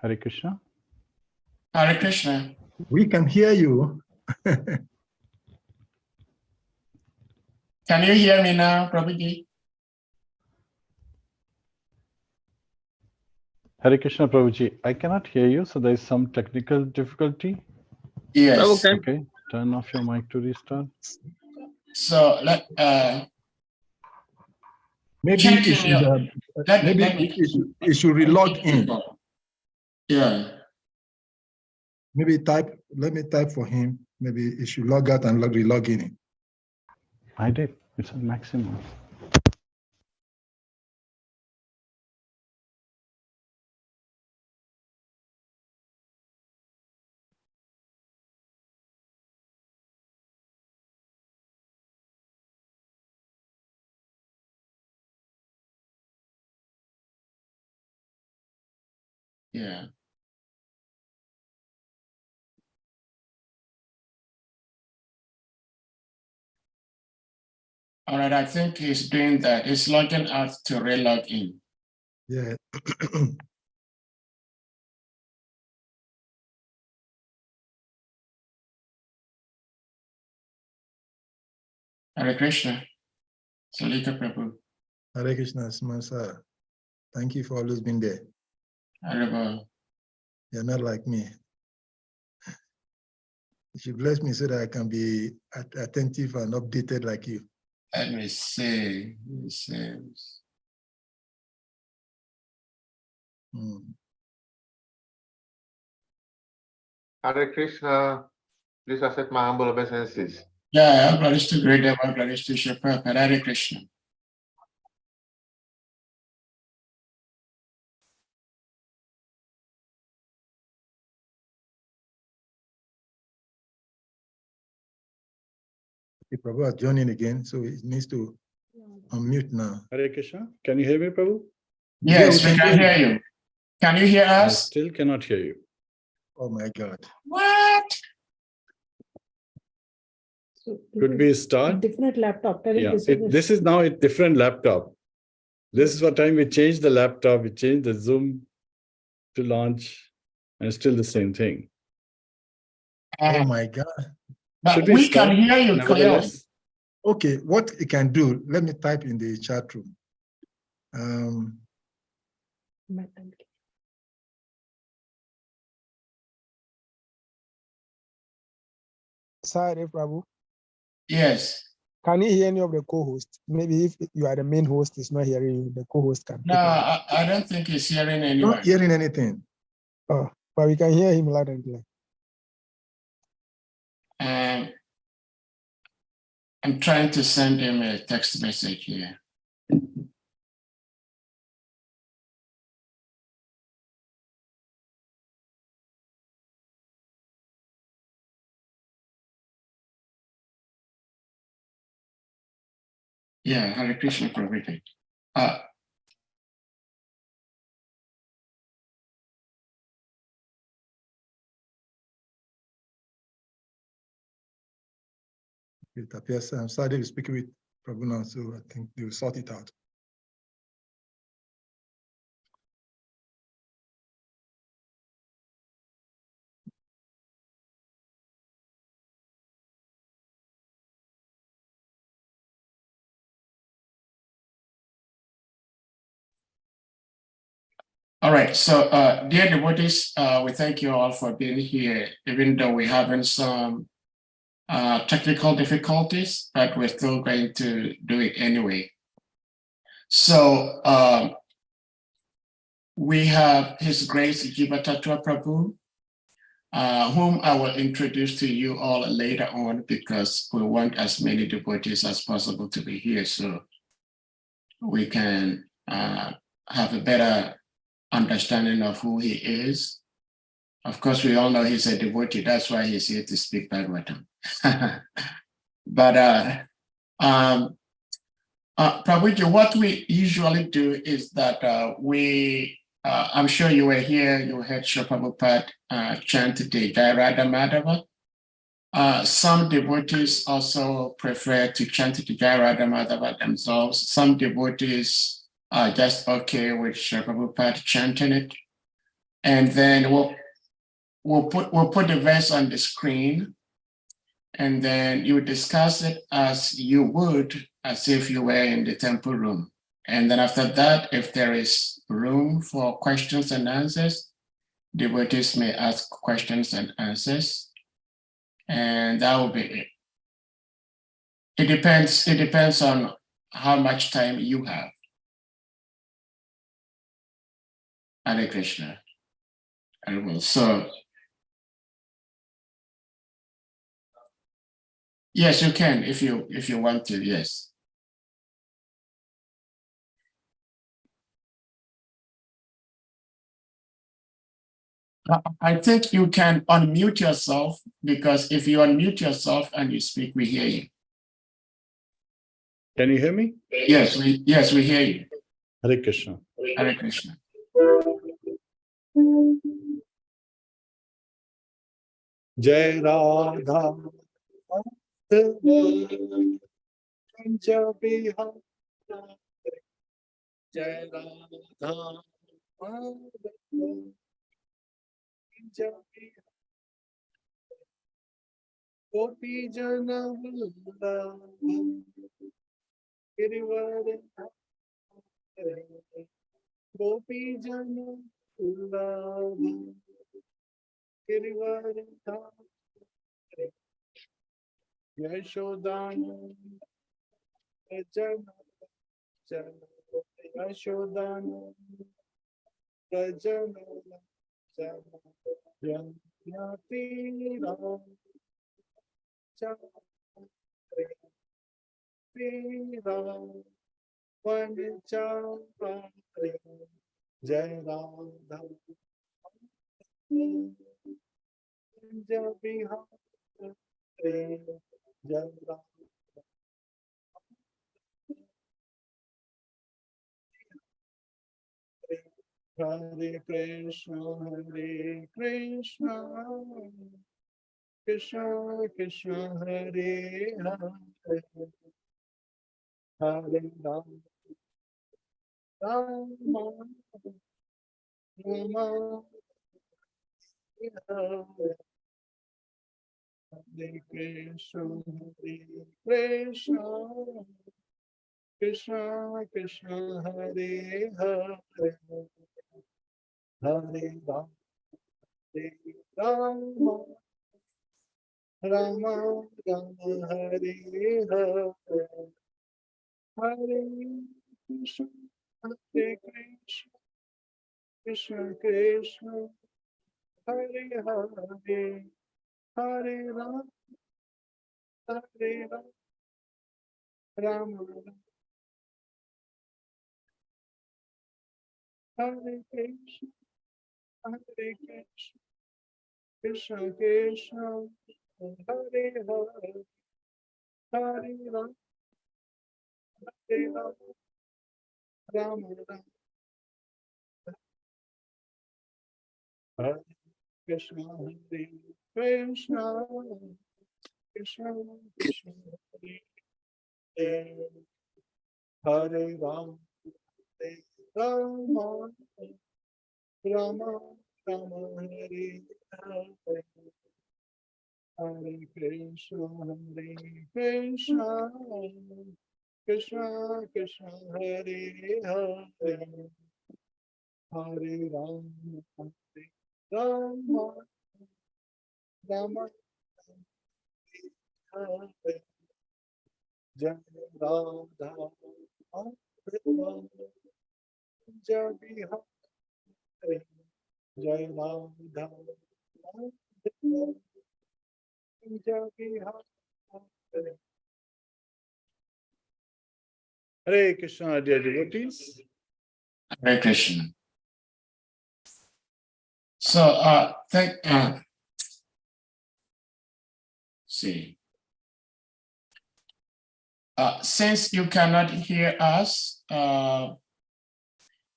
Hare Krishna. Hare Krishna. We can hear you. Can you hear me now, Prabhuji? Hare Krishna, Prabhuji. I cannot hear you, so there is some technical difficulty. Yes. Okay, turn off your mic to restart. So Maybe check you in should, your, let me- you should relog in. Yeah. Maybe let me type for him. Maybe he should log out and relog in. I did. It's a maximum. Yeah. All right, I think he's doing that. He's logging out to re-log in. Yeah. Hare Krishna. Salita Prabhu. Hare Krishna, Smasa. Thank you for always being there. Haribol. You're not like me. You should bless me so that I can be attentive and updated like you. Let me see. Hare Krishna, please accept my humble obeisances. Yeah, all glories to great Deva, all glories to Shri Prabhupada. Hare Krishna. Prabhu is joining again, so he needs to unmute now. Hare Krishna. Can you hear me, Prabhu? Yes, we can hear you. Can you hear I us? still cannot hear you. Oh my God. What? So Could we start? different laptop? Yeah, this is now a different laptop. This is what time we changed the laptop, we changed the Zoom to launch, and it's still the same thing. Oh my God. But Should we start can hear you clearly. nevertheless? Okay, what you can do, let me type in the chat room. Sorry, Prabhu. Yes. Can you hear any of the co-hosts? Maybe if you are the main host, is not hearing you, the co-host can. No, I don't think he's hearing anyone. Not hearing anything. Oh, but we can hear him loud and clear. I'm trying to send him a text message here. Yeah, Hare Krishna Prabhupada. It appears I'm starting to speak with Prabhu now, so I think they will sort it out. All right, so dear devotees, we thank you all for being here, even though we're having some technical difficulties, but we're still going to do it anyway. So we have His Grace JIVA TATTVA Prabhu, whom I will introduce to you all later on because we want as many devotees as possible to be here so we can have a better understanding of who he is. Of course, we all know he's a devotee. That's why he's here to speak Bhagavatam. But Prabhuji, what we usually do is that I'm sure you were here, you heard Srila Prabhupada chant the Jai Radha Madhava. Some devotees also prefer to chant the Jai Radha Madhava themselves. Some devotees are just okay with Srila Prabhupada chanting it. And then we'll put the verse on the screen, and then you discuss it as you would, as if you were in the temple room. And then after that, if there is room for questions and answers, devotees may ask questions and answers, and that will be it. It depends on how much time you have. Hare Krishna. So, yes, you can if you want to, yes. I think you can unmute yourself, because if you unmute yourself and you speak, we hear you. Can you hear me? Yes, we hear you. Hare Krishna. Hare Krishna. Jai Radha Punjabi Jai Radha Punjabi Gopi Jana Girivar Gopi Jana Girivar Yashodana Jana Yashodana Jana Yati Ram Ram Vanchari Jai Radha Punjabi Jai Radha Hare Krishna Krishna Krishna Hare Hare Hare Rama Rama Rama Hare Krishna Krishna Krishna Hare Hare Hare Rama Rama Rama Hare Hare Hare Krishna Krishna Krishna Hare Hare Hare Rama Rama Hare Krishna Krishna Krishna Hare Hare Hare Rama Rama Hare Krishna Krishna Krishna Krishna Hare Rama Rama Rama Rama Hare Hare Hare Krishna Krishna Krishna Hare Hare Hare Rama Rama Rama Hare Jai Radha Punjabi Hare Jai Radha Punjabi Hare Hare Krishna, dear devotees. Hare Krishna. So see. Since you cannot hear us,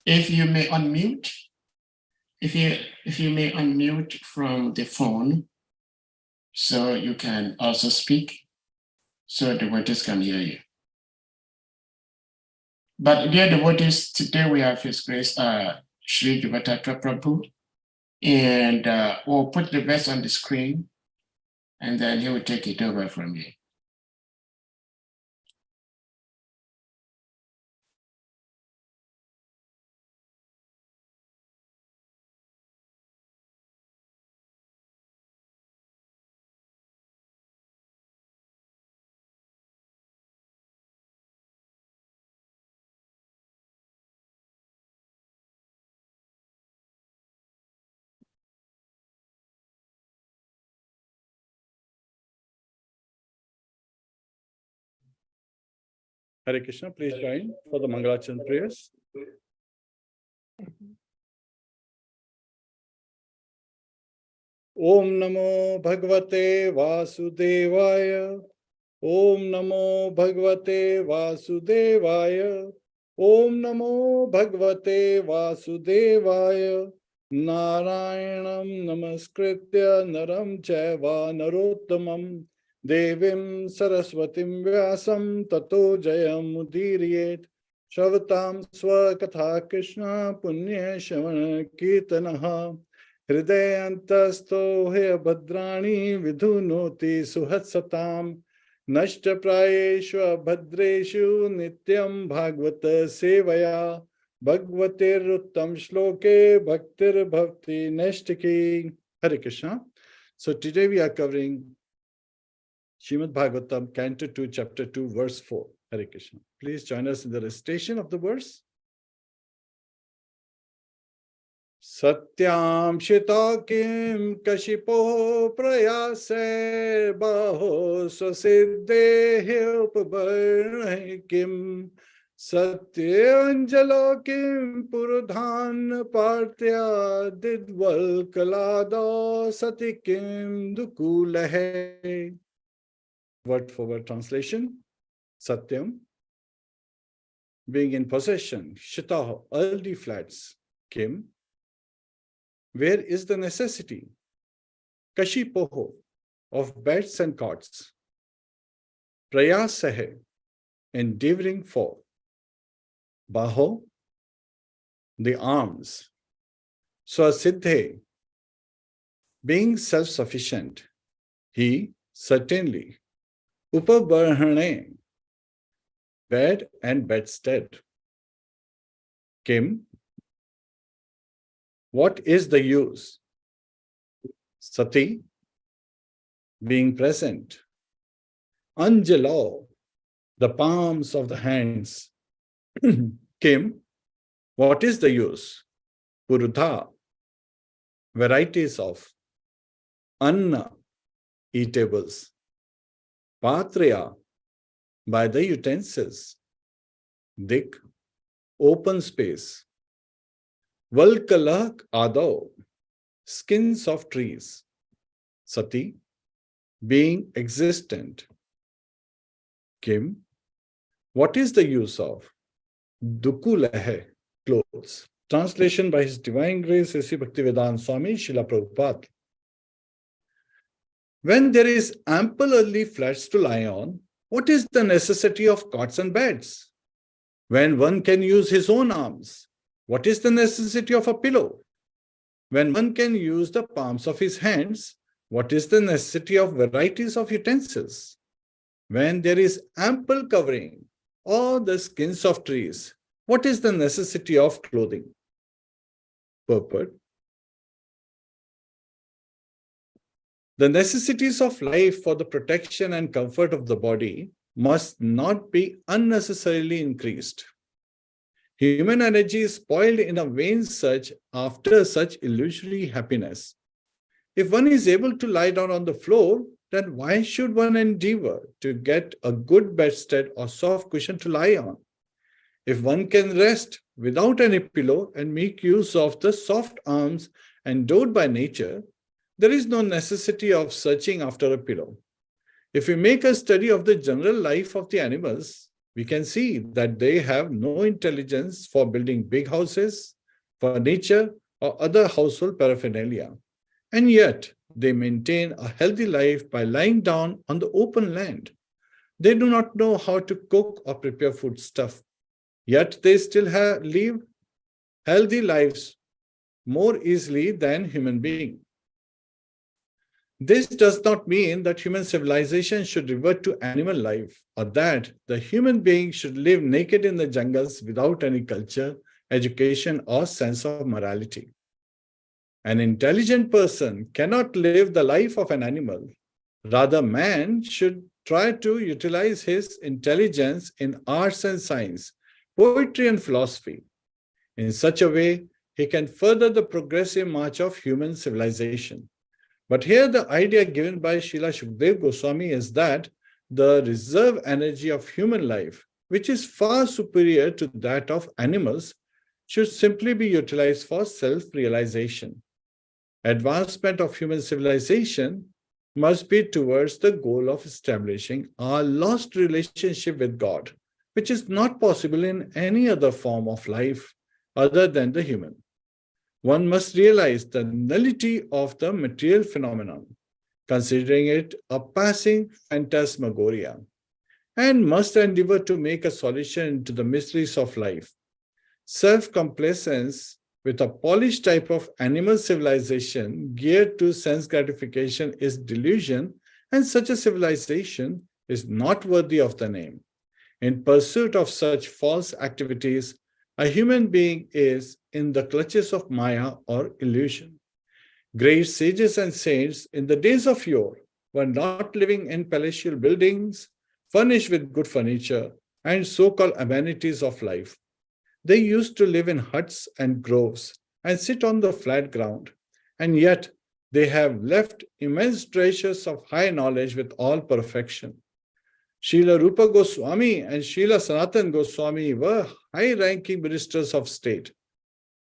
if you may unmute, if you may unmute from the phone, so you can also speak, so the devotees can hear you. But dear devotees, today we have His Grace, Sri Jiva TATTVA Prabhu, And we'll put the verse on the screen, and then he will take it over from you. Hare Krishna, please join for the Mangalachan prayers. Om Namo Bhagavate Vasudevaya. Om Namo Bhagavate Vasudevaya. Om Namo Bhagavate Vasudevaya. Narayanam Namaskritya Naram Chaiva Narottamam Devim Saraswatim Vyasam Tato Jayam Mudiriyet Shavatam Swakatha Krishna Punya Shavana Kirtanaha Hridayantasto He Bhadrani Vidhunoti Suhatsatam Nashta Prayeshu Bhadreshu Nityam Bhagavata Sevaya Bhagavatir Uttam Shloke Bhaktir Bhavti Nashtiki. Hare Krishna. So today we are covering Srimad Bhagavatam, Canto 2, Chapter 2, Verse 4. Hare Krishna. Please join us in the recitation of the verse. Satyam Shita Kim Kashipo Prayase Baho Swasiddhe Upabarne Kim Satyanjalo Kim Purudhan Partya Didval Kalado Sati Kim Dukulahe. Word for word translation. Satyam, being in possession. Shitaho, early flats. Kim, where is the necessity? Kashipoho, of beds and cots. Prayasahe, endeavoring for. Baho, the arms. Swasiddhe, being self-sufficient. He, certainly. Upabarhane, bed and bedstead. Kim, what is the use? Sati, being present. Anjalo, the palms of the hands. Kim, what is the use? Purudha, varieties of. Anna, eatables. Patrya, by the utensils. Dik, open space. Valkalak Ado, skins of trees. Sati, being existent. Kim, what is the use of? Dukulahe, clothes. Translation by His Divine Grace, Sri Bhaktivedanta Swami, Srila Prabhupada. When there is ample earthly flats to lie on, what is the necessity of cots and beds? When one can use his own arms, what is the necessity of a pillow? When one can use the palms of his hands, what is the necessity of varieties of utensils? When there is ample covering or the skins of trees, what is the necessity of clothing? Purport. The necessities of life for the protection and comfort of the body must not be unnecessarily increased. Human energy is spoiled in a vain search after such illusory happiness. If one is able to lie down on the floor, then why should one endeavor to get a good bedstead or soft cushion to lie on? If one can rest without any pillow and make use of the soft arms endowed by nature, there is no necessity of searching after a pillow. If we make a study of the general life of the animals, we can see that they have no intelligence for building big houses, furniture, or other household paraphernalia. And yet, they maintain a healthy life by lying down on the open land. They do not know how to cook or prepare foodstuff, yet they still live healthy lives more easily than human being. This does not mean that human civilization should revert to animal life or that the human being should live naked in the jungles without any culture, education, or sense of morality. An intelligent person cannot live the life of an animal. Rather, man should try to utilize his intelligence in arts and science, poetry and philosophy. In such a way, he can further the progressive march of human civilization. But here the idea given by Srila Shukdev Goswami is that the reserve energy of human life, which is far superior to that of animals, should simply be utilized for self-realization. Advancement of human civilization must be towards the goal of establishing our lost relationship with God, which is not possible in any other form of life other than the human. One must realize the nullity of the material phenomenon, considering it a passing phantasmagoria, and must endeavor to make a solution to the mysteries of life. Self-complacence with a polished type of animal civilization geared to sense gratification is delusion, and such a civilization is not worthy of the name. In pursuit of such false activities, a human being is in the clutches of Maya or illusion. Great sages and saints in the days of yore were not living in palatial buildings, furnished with good furniture and so-called amenities of life. They used to live in huts and groves and sit on the flat ground, and yet they have left immense treasures of high knowledge with all perfection. Srila Rupa Goswami and Srila Sanatana Goswami were high-ranking ministers of state,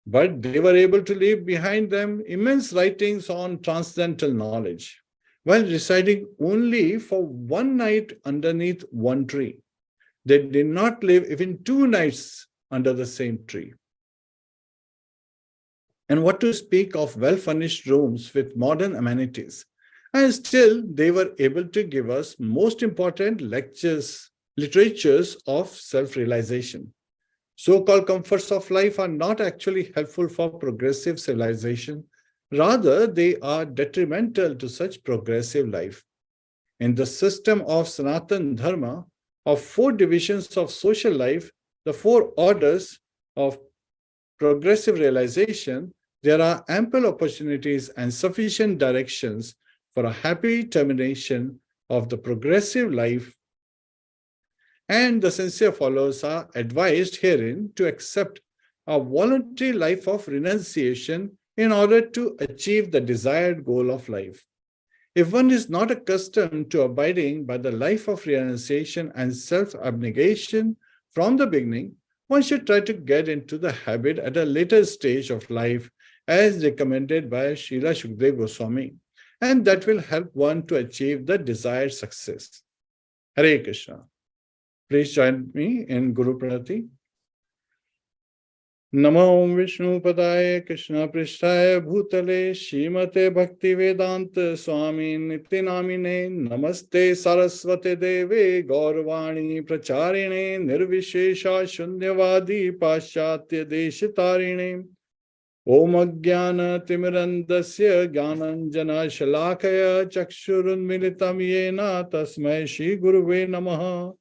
but they were able to leave behind them immense writings on transcendental knowledge, while residing only for one night underneath one tree. They did not live even 2 nights under the same tree. And what to speak of well-furnished rooms with modern amenities? And still, they were able to give us most important literatures of self-realization. So-called comforts of life are not actually helpful for progressive civilization. Rather, they are detrimental to such progressive life. In the system of Sanatana Dharma, of 4 divisions of social life, the 4 orders of progressive realization, there are ample opportunities and sufficient directions for a happy termination of the progressive life, and the sincere followers are advised herein to accept a voluntary life of renunciation in order to achieve the desired goal of life. If one is not accustomed to abiding by the life of renunciation and self-abnegation from the beginning, one should try to get into the habit at a later stage of life as recommended by Srila Shukdev Goswami, and that will help one to achieve the desired success. Hare Krishna. Please join me in Guru Pranati. Namo Vishnu Padaya Krishna Prishtaya Bhutale Shrimate Bhakti Vedanta Swami Niti Namine Namaste Saraswate Deve Gaurvani Pracharine Nirvishesha Shunyavadi Paschatya Deshitarine Om Ajnana Timirandasya Gyananjana Shalakaya Chakshurun Militam Yena Tasmai Shri Guruve Namaha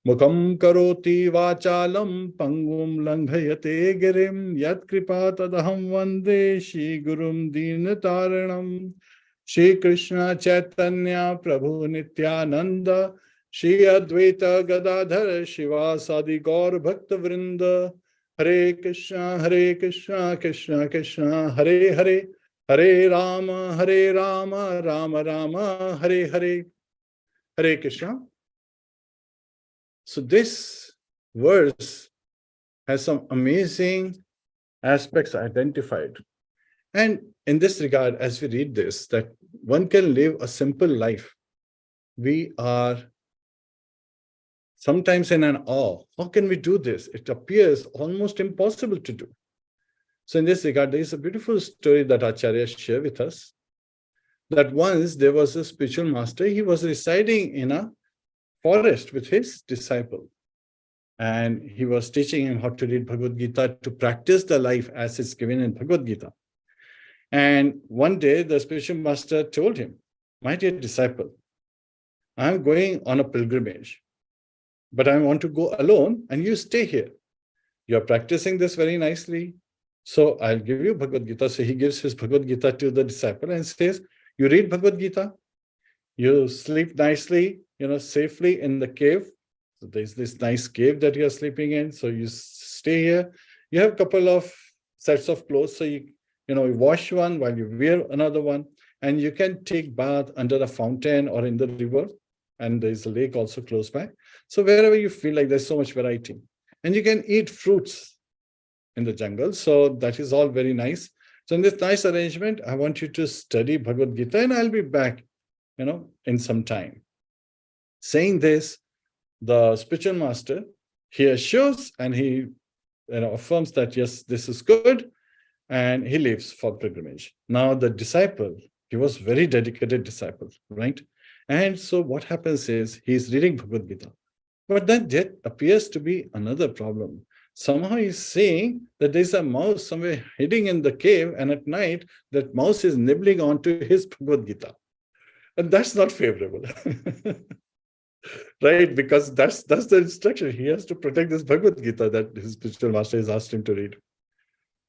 Mukham karoti vachalam pangum langhayate girim yat kripa tadaham vande Shri Gurum Deenataranam Shri Krishna Chaitanya Prabhu Nityananda Shri Advaita Gadadhar Shivasadi Gaur Bhakta Vrinda Hare Krishna Krishna Krishna Hare Hare Hare Rama Rama Rama Hare Hare. Hare Krishna. So this verse has some amazing aspects identified. And in this regard, as we read this, that one can live a simple life, we are sometimes in an awe. How can we do this? It appears almost impossible to do. So in this regard, there is a beautiful story that Acharya shared with us, that once there was a spiritual master. He was residing in a forest with his disciple, and he was teaching him how to read Bhagavad Gita to practice the life as it's given in Bhagavad Gita. And one day the spiritual master told him, my dear disciple, I'm going on a pilgrimage, but I want to go alone and you stay here. You're practicing this very nicely. So I'll give you Bhagavad Gita. So he gives his Bhagavad Gita to the disciple and says, you read Bhagavad Gita, you sleep nicely, safely in the cave. So there's this nice cave that you're sleeping in. So you stay here. You have a couple of sets of clothes. So you wash one while you wear another one. And you can take bath under a fountain or in the river. And there's a lake also close by. So wherever you feel like there's so much variety. And you can eat fruits in the jungle. So that is all very nice. So in this nice arrangement, I want you to study Bhagavad Gita and I'll be back, in some time. Saying this, the spiritual master, he assures and he affirms that, yes, this is good. And he leaves for pilgrimage. Now the disciple, he was very dedicated disciple, right? And so what happens is he's reading Bhagavad Gita. But then there appears to be another problem. Somehow he's saying that there's a mouse somewhere hiding in the cave, and at night that mouse is nibbling onto his Bhagavad Gita. And that's not favorable. Right? Because that's the instruction. He has to protect this Bhagavad Gita that his spiritual master has asked him to read.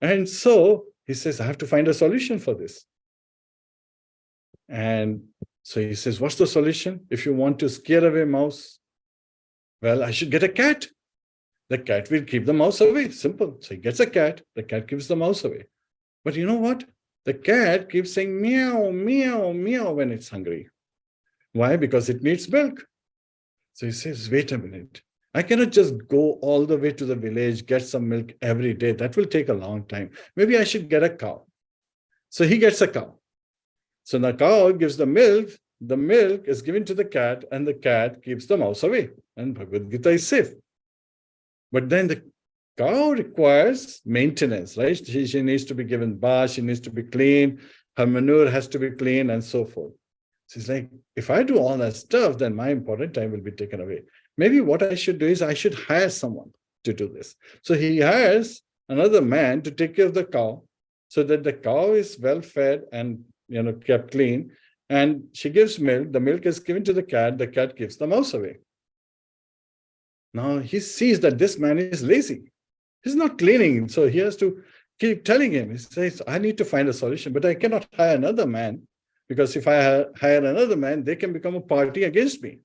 And so he says, I have to find a solution for this. And so he says, what's the solution? If you want to scare away mouse, well, I should get a cat. The cat will keep the mouse away. Simple. So he gets a cat. The cat keeps the mouse away. But you know what? The cat keeps saying meow, meow, meow when it's hungry. Why? Because it needs milk. So he says, wait a minute. I cannot just go all the way to the village, get some milk every day. That will take a long time. Maybe I should get a cow. So he gets a cow. So the cow gives the milk is given to the cat, and the cat keeps the mouse away. And Bhagavad Gita is safe. But then the cow requires maintenance, right? She needs to be given bath, she needs to be clean, her manure has to be clean, and so forth. She's like, if I do all that stuff, then my important time will be taken away. Maybe what I should do is I should hire someone to do this. So he hires another man to take care of the cow so that the cow is well fed and kept clean. And she gives milk. The milk is given to the cat keeps the mouse away. Now he sees that this man is lazy. He's not cleaning. So he has to keep telling him. He says, I need to find a solution, but I cannot hire another man, because if I hire another man, they can become a party against me.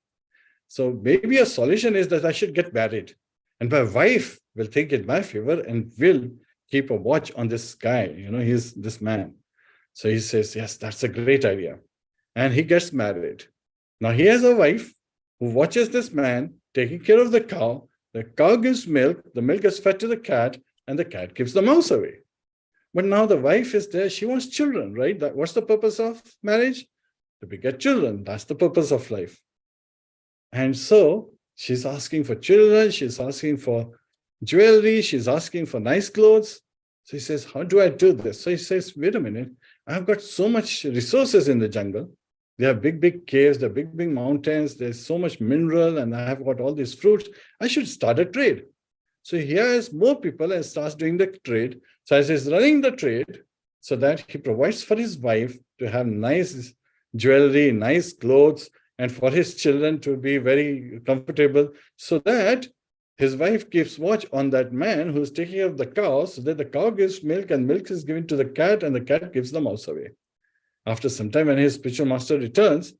So maybe a solution is that I should get married, and my wife will think in my favor and will keep a watch on this guy. He's this man. So he says, yes, that's a great idea. And he gets married. Now he has a wife who watches this man taking care of the cow. The cow gives milk, the milk is fed to the cat, and the cat keeps the mouse away. But now the wife is there, she wants children, right? What's the purpose of marriage? To beget children. That's the purpose of life. And so she's asking for children, she's asking for jewelry, she's asking for nice clothes. So he says, how do I do this? So he says, wait a minute, I've got so much resources in the jungle. There are big, big caves, there are big, big mountains, there's so much mineral, and I have got all these fruits. I should start a trade. So he hires more people and starts doing the trade. So he's running the trade so that he provides for his wife to have nice jewelry, nice clothes, and for his children to be very comfortable, so that his wife keeps watch on that man who's taking care of the cow, so that the cow gives milk and milk is given to the cat and the cat gives the mouse away. After some time, when his spiritual master returns,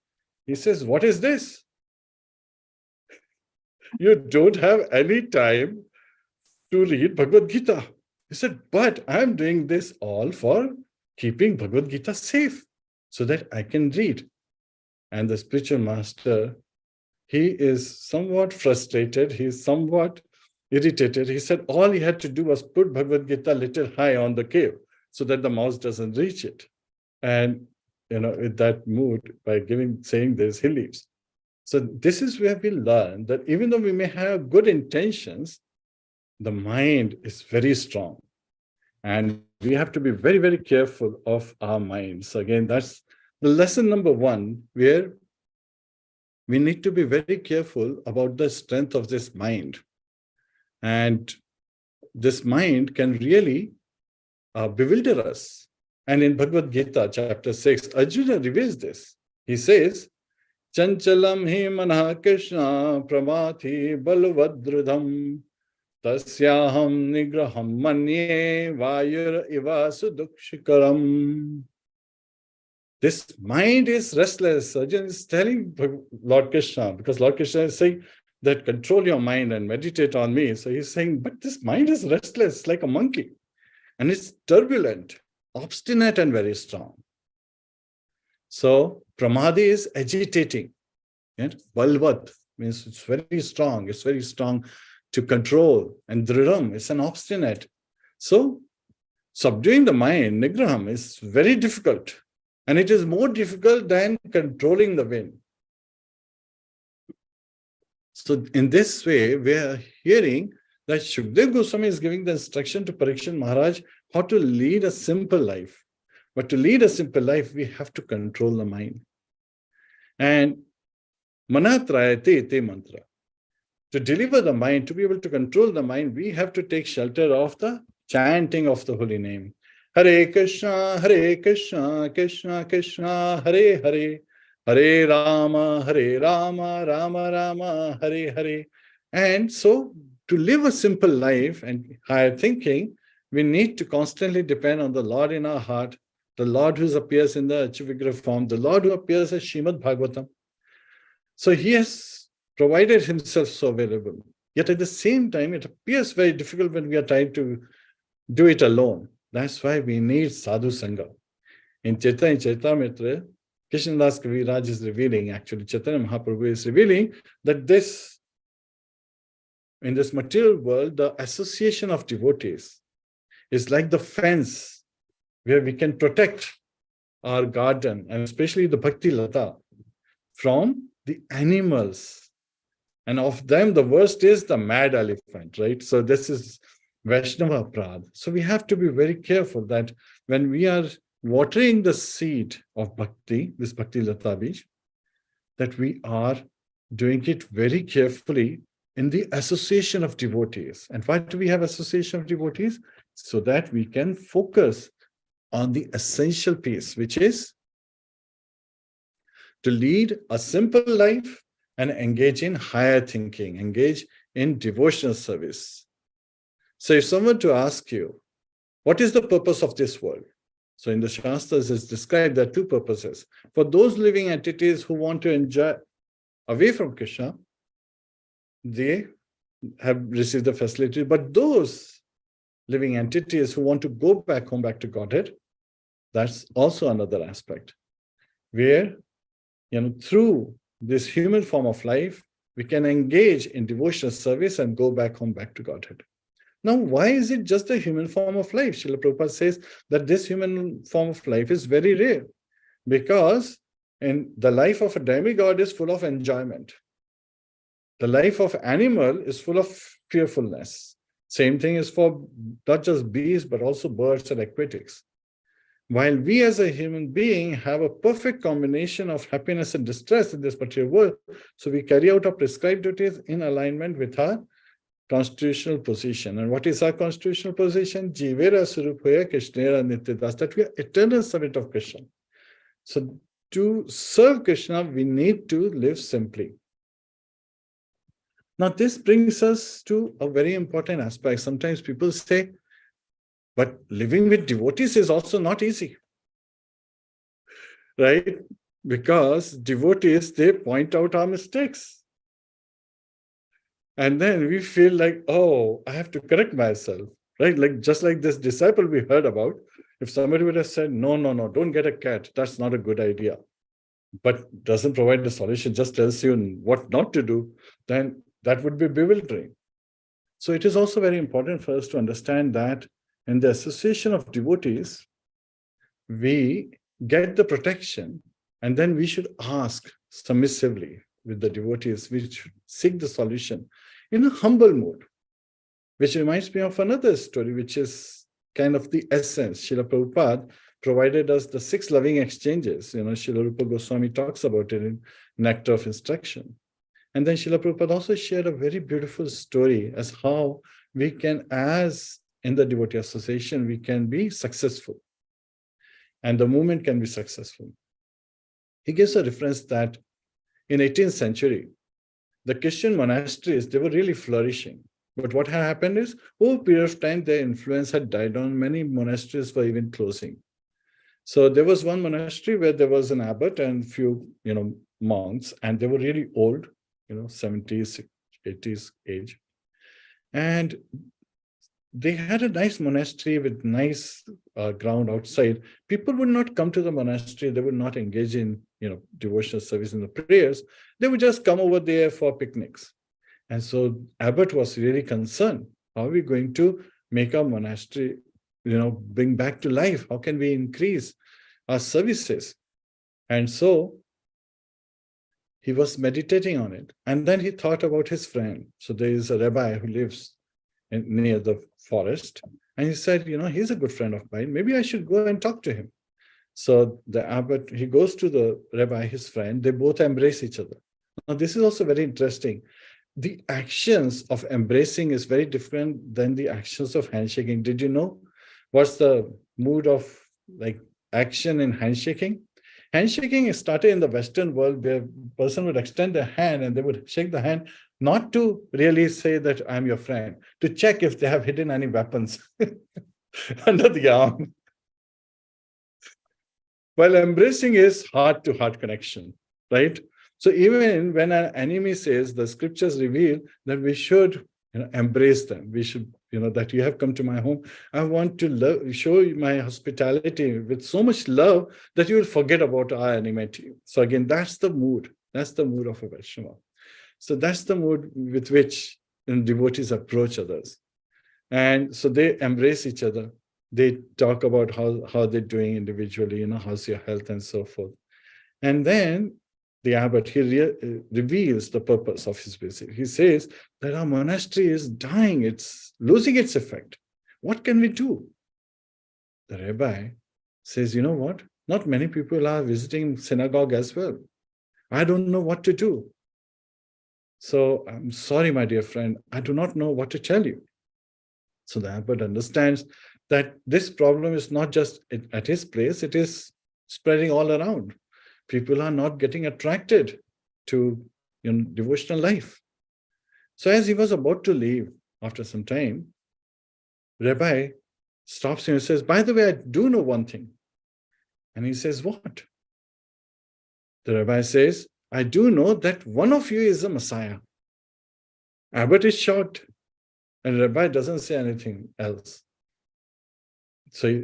he says, what is this? You don't have any time to read Bhagavad Gita. He said, but I'm doing this all for keeping Bhagavad Gita safe so that I can read. And the spiritual master, he is somewhat frustrated. He's somewhat irritated. He said all he had to do was put Bhagavad Gita a little high on the cave so that the mouse doesn't reach it. And, in that mood, by saying this, he leaves. So this is where we learn that even though we may have good intentions, the mind is very strong. And we have to be very, very careful of our minds. So again, that's the lesson number one, where we need to be very careful about the strength of this mind. And this mind can really bewilder us And in Bhagavad Gita, chapter 6, Arjuna reveals this. He says, Chanchalam hi manah Krishna pramati balvadrudham tasyaham nigraham manye vayur iva sudukshikaram. This mind is restless. Arjuna is telling Lord Krishna, because Lord Krishna is saying that control your mind and meditate on me. So he's saying, but this mind is restless like a monkey. And it's turbulent, obstinate, and very strong. So pramadi is agitating. And balvat means it's very strong. It's very strong to control. And dridam is an obstinate. So subduing the mind, nigraham, is very difficult. And it is more difficult than controlling the wind. So in this way, we are hearing that Shukdev Goswami is giving the instruction to Parikshit Maharaj how to lead a simple life. But to lead a simple life, we have to control the mind. And Manatrayate te mantra. To deliver the mind, to be able to control the mind, we have to take shelter of the chanting of the holy name. Hare Krishna, Krishna Krishna, Hare Hare, Hare Rama, Rama Rama, Hare Hare. And so, to live a simple life and higher thinking, we need to constantly depend on the Lord in our heart, the Lord who appears in the Achivigra form, the Lord who appears as Srimad Bhagavatam. So he has provided himself so available. Yet at the same time, it appears very difficult when we are trying to do it alone. That's why we need sadhu sangha. In Chaitamitra, Krishnadas Kaviraj is revealing, actually Chaitanya Mahaprabhu is revealing that this, in this material world, the association of devotees is like the fence where we can protect our garden, and especially the Bhakti Lata, from the animals. And of them, the worst is the mad elephant, right? So this is Vaishnava Prad. So we have to be very careful that when we are watering the seed of Bhakti, this Bhakti Lata Bij, that we are doing it very carefully in the association of devotees. And why do we have association of devotees? So that we can focus on the essential piece, which is to lead a simple life and engage in higher thinking, engage in devotional service. So if someone to ask you, what is the purpose of this world? So in the Shastras, it's described there are two purposes. For those living entities who want to enjoy away from Krishna, they have received the facility. But those living entities who want to go back home, back to Godhead, that's also another aspect, where, through this human form of life, we can engage in devotional service and go back home, back to Godhead. Now, why is it just a human form of life? Srila Prabhupada says that this human form of life is very rare, because in the life of a demigod is full of enjoyment. The life of animal is full of fearfulness. Same thing is for not just bees, but also birds and aquatics. While we as a human being have a perfect combination of happiness and distress in this material world, so we carry out our prescribed duties in alignment with our constitutional position. And what is our constitutional position? Jivera Surupaya Krishnera Nityadas, that we are eternal servant of Krishna. So to serve Krishna, we need to live simply. Now this brings us to a very important aspect. Sometimes people say, but living with devotees is also not easy, right? Because devotees, they point out our mistakes. And then we feel like, oh, I have to correct myself, right? Like just like this disciple we heard about, if somebody would have said, no, don't get a cat, that's not a good idea, but doesn't provide the solution, just tells you what not to do, then that would be bewildering. So it is also very important for us to understand that in the association of devotees, we get the protection, and then we should ask submissively with the devotees, we should seek the solution in a humble mood, which reminds me of another story, which is kind of the essence. Srila Prabhupada provided us the 6 loving exchanges. Srila Rupa Goswami talks about it in Nectar of Instruction. And then Srila Prabhupada also shared a very beautiful story as how we can, as in the devotee association, we can be successful. and the movement can be successful. He gives a reference that in 18th century, the Christian monasteries, they were really flourishing. But what had happened is, over a period of time, their influence had died down. Many monasteries were even closing. So there was one monastery where there was an abbot and few, monks, and they were really old, 70s, 80s age. And they had a nice monastery with nice ground outside. People would not come to the monastery. They would not engage in, devotional service in the prayers. They would just come over there for picnics. And so abbot was really concerned. How are we going to make our monastery, bring back to life? How can we increase our services? And so he was meditating on it. And then he thought about his friend. So there is a rabbi who lives near the forest. And he said, he's a good friend of mine. Maybe I should go and talk to him. So the abbot, he goes to the rabbi, his friend. They both embrace each other. Now, this is also very interesting. The actions of embracing is very different than the actions of handshaking. Did you know? What's the mood of action in handshaking? Handshaking started in the Western world where a person would extend their hand and they would shake the hand, not to really say that I'm your friend, to check if they have hidden any weapons under the arm. While embracing is heart-to-heart connection, right? So even when an enemy says, the scriptures reveal that we should embrace them. We should, that you have come to my home. I want to show you my hospitality with so much love that you will forget about our enmity. So again, that's the mood. That's the mood of a Vaishnava. So that's the mood with which devotees approach others. And so they embrace each other. They talk about how they're doing individually, how's your health and so forth. And then the abbot, he reveals the purpose of his visit. He says that our monastery is dying, it's losing its effect. What can we do? The rabbi says, you know what? Not many people are visiting synagogue as well. I don't know what to do. So I'm sorry, my dear friend, I do not know what to tell you. So the abbot understands that this problem is not just at his place, it is spreading all around. People are not getting attracted to devotional life. So as he was about to leave after some time, Rabbi stops him and says, by the way, I do know one thing. And he says, what? The rabbi says, I do know that one of you is a Messiah. Abbot is shocked, and Rabbi doesn't say anything else. So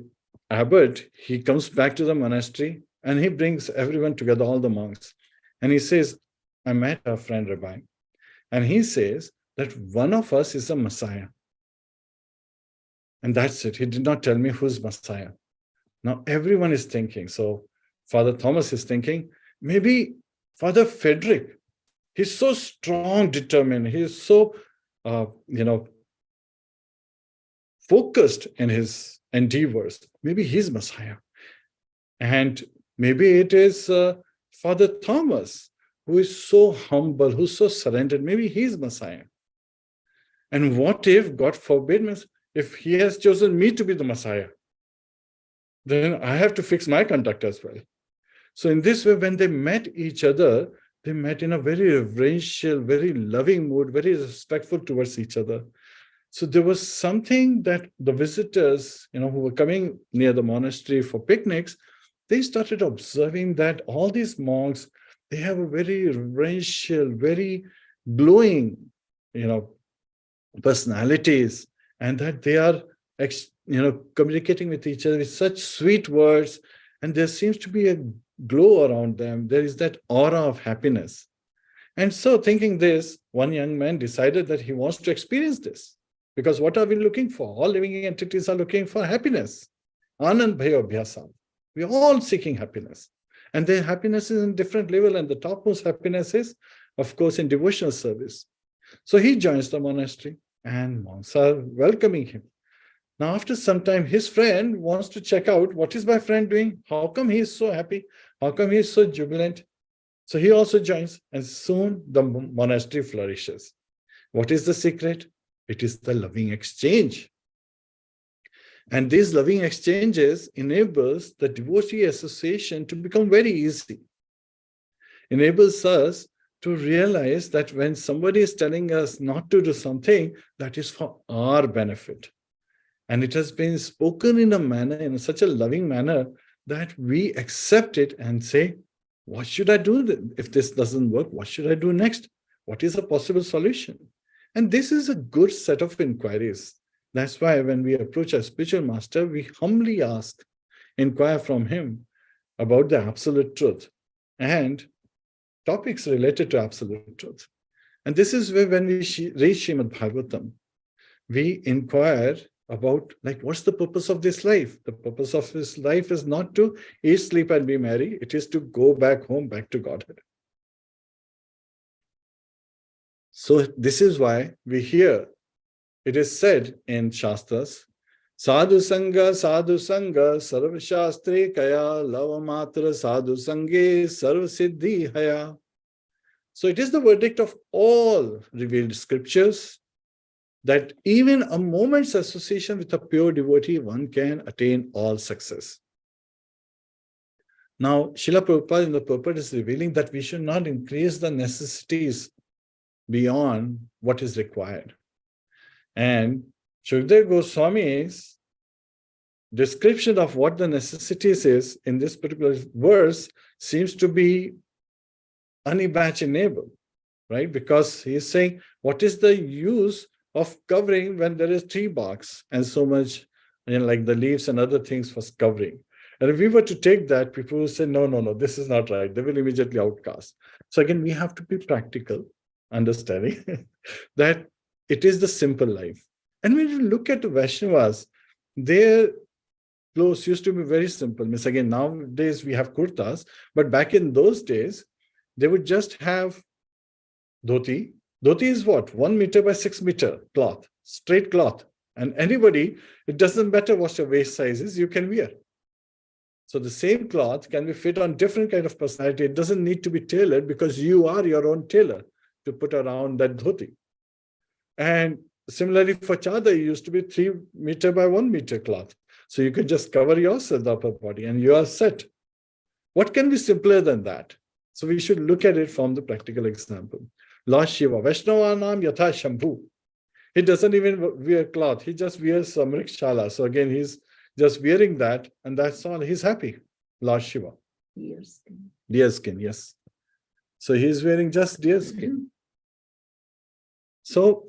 Abbot, he comes back to the monastery and he brings everyone together, all the monks. And he says, I met our friend Rabbi. And he says that one of us is a Messiah. And that's it. He did not tell me who's Messiah. Now everyone is thinking. So Father Thomas is thinking, maybe Father Frederick, he's so strong, determined. He's so, focused in his endeavors. Maybe he's Messiah. And maybe it is Father Thomas, who is so humble, who's so surrendered. Maybe he's Messiah. And what if, God forbid, if he has chosen me to be the Messiah, then I have to fix my conduct as well. So in this way, when they met each other, they met in a very reverential, very loving mood, very respectful towards each other. So there was something that the visitors, who were coming near the monastery for picnics, they started observing that all these monks, they have a very reverential, very glowing, personalities, and that they are, communicating with each other with such sweet words, and there seems to be a glow around them. There is that aura of happiness. And so thinking this, one young man decided that he wants to experience this. Because what are we looking for? All living entities are looking for happiness. Anand bhaya abhyasam. We are all seeking happiness. And their happiness is in different level, and the topmost happiness is, of course, in devotional service. So he joins the monastery, and monks are welcoming him. Now, after some time, his friend wants to check out, what is my friend doing? How come he is so happy? How come he is so jubilant? So he also joins, and soon the monastery flourishes. What is the secret? It is the loving exchange. And these loving exchanges enables the devotee association to become very easy. Enables us to realize that when somebody is telling us not to do something, that is for our benefit. And it has been spoken in a manner, in such a loving manner, that we accept it and say, what should I do? If this doesn't work, what should I do next? What is a possible solution? And this is a good set of inquiries. That's why when we approach a spiritual master, we humbly ask, inquire from him about the absolute truth and topics related to absolute truth. And this is where when we read Srimad Bhagavatam, we inquire about, like, what's the purpose of this life? The purpose of this life is not to eat, sleep, and be merry. It is to go back home, back to Godhead. So this is why we hear, it is said in Shastras, Sadhu Sangha, Sarva Shastri Kaya, Lava Matra Sadhu Sange, Sarva Siddhi Haya. So it is the verdict of all revealed scriptures that even a moment's association with a pure devotee, one can attain all success. Now, Srila Prabhupada in the purport is revealing that we should not increase the necessities beyond what is required. And Shukdev Goswami's description of what the necessities is in this particular verse seems to be unimaginable, right? Because he is saying, what is the use of covering when there is tree barks and so much, like the leaves and other things for covering? And if we were to take that, people will say, no, this is not right. They will immediately outcast. So again, we have to be practical, understanding that it is the simple life. And when you look at the Vaishnavas, their clothes used to be very simple. Means again, nowadays we have kurtas, but back in those days, they would just have dhoti. Dhoti is what? 1 meter by 6 meter cloth, straight cloth. And anybody, it doesn't matter what your waist size is, you can wear. So the same cloth can be fit on different kind of personality. It doesn't need to be tailored because you are your own tailor to put around that dhoti. And similarly for chadar, it used to be 3 meter by 1 meter cloth. So you could just cover yourself, the upper body, and you are set. What can be simpler than that? So we should look at it from the practical example. Lord Shiva, Vaishnavanam Yatha Shambhu. He doesn't even wear cloth. He just wears some rickshala. So again, he's just wearing that, and that's all. He's happy. Lord Shiva. Deer skin. Deer skin, yes. So he's wearing just deer skin. So,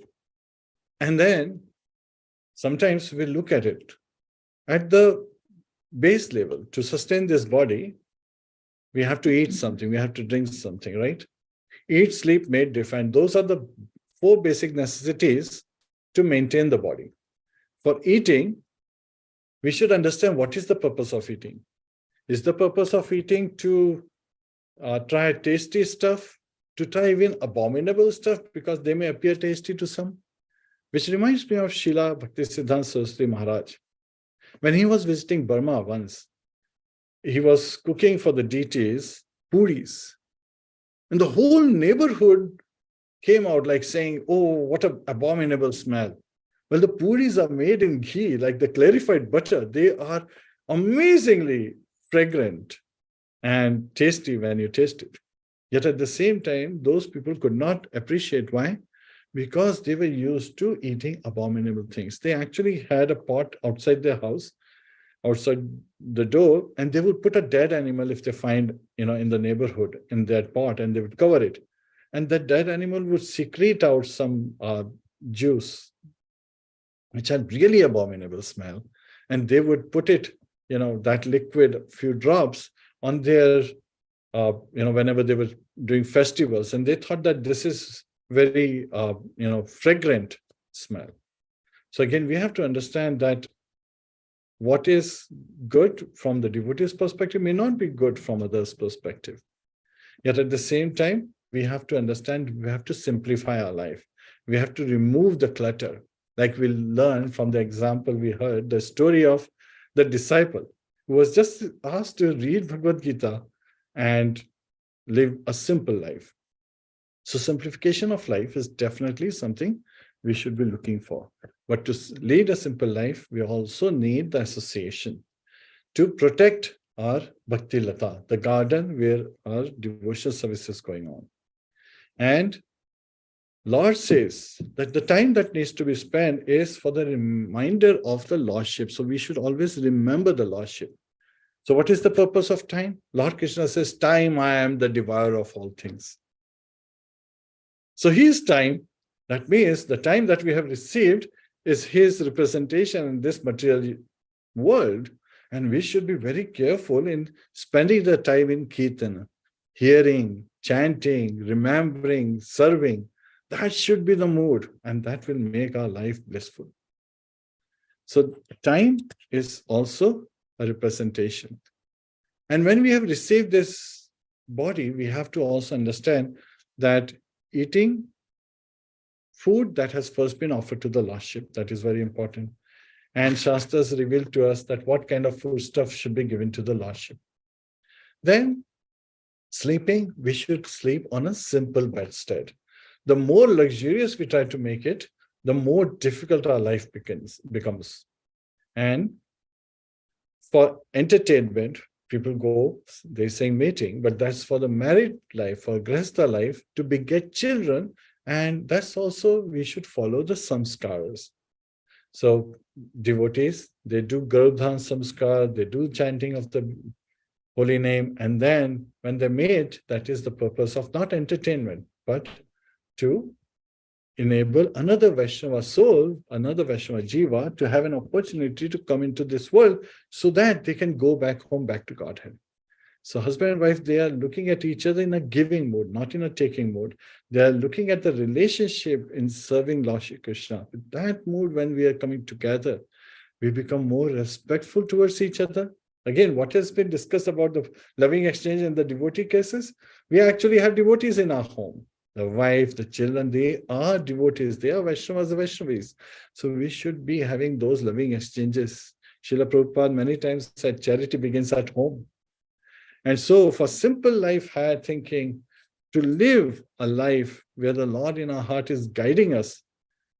and then sometimes we look at it at the base level. To sustain this body, we have to eat something, we have to drink something, right? Eat, sleep, mate, define. Those are the 4 basic necessities to maintain the body. For eating, we should understand what is the purpose of eating. Is the purpose of eating to try tasty stuff, to try even abominable stuff because they may appear tasty to some? Which reminds me of Srila Bhaktisiddhanta Saraswati Maharaj. When he was visiting Burma once, he was cooking for the deities puris. And the whole neighborhood came out like saying, oh, what an abominable smell. Well, the puris are made in ghee, like the clarified butter. They are amazingly fragrant and tasty when you taste it. Yet at the same time, those people could not appreciate. Why? Because they were used to eating abominable things. They actually had a pot outside their house, outside the door, and they would put a dead animal if they find, in the neighborhood in that pot, and they would cover it. And that dead animal would secrete out some juice, which had really abominable smell. And they would put it, that liquid, few drops on their, whenever they were doing festivals. And they thought that this is very, fragrant smell. So again, we have to understand that what is good from the devotee's perspective may not be good from others' perspective. Yet at the same time, we have to understand, we have to simplify our life. We have to remove the clutter. Like we learned from the example we heard, the story of the disciple who was just asked to read Bhagavad Gita and live a simple life. So simplification of life is definitely something we should be looking for. But to lead a simple life, we also need the association to protect our Bhakti Lata, the garden where our devotional service is going on. And Lord says that the time that needs to be spent is for the reminder of the Lordship. So we should always remember the Lordship. So what is the purpose of time? Lord Krishna says, time I am the devourer of all things. So his time, that means the time that we have received is his representation in this material world. And we should be very careful in spending the time in Kirtana, hearing, chanting, remembering, serving. That should be the mood, and that will make our life blissful. So time is also a representation. And when we have received this body, we have to also understand that eating food that has first been offered to the Lordship, that is very important. And Shastras revealed to us that what kind of food stuff should be given to the Lordship. Then sleeping, we should sleep on a simple bedstead. The more luxurious we try to make it, the more difficult our life becomes. And for entertainment, people go, they sing mating, but that's for the married life, for Grihastha life, to beget children. And that's also, we should follow the samskaras. So devotees, they do Garbhodhan samskar, they do chanting of the holy name. And then when they mate, that is the purpose of not entertainment, but to enable another Vaishnava soul, another Vaishnava Jiva, to have an opportunity to come into this world so that they can go back home, back to Godhead. So husband and wife, they are looking at each other in a giving mode, not in a taking mode. They are looking at the relationship in serving Lord Shri Krishna. With that mood, when we are coming together, we become more respectful towards each other. Again, what has been discussed about the loving exchange in the devotee cases, we actually have devotees in our home. The wife, the children, they are devotees. They are Vaishnavas, the Vaishnavis. So we should be having those loving exchanges. Srila Prabhupada many times said, charity begins at home. And so for simple life, higher thinking, to live a life where the Lord in our heart is guiding us,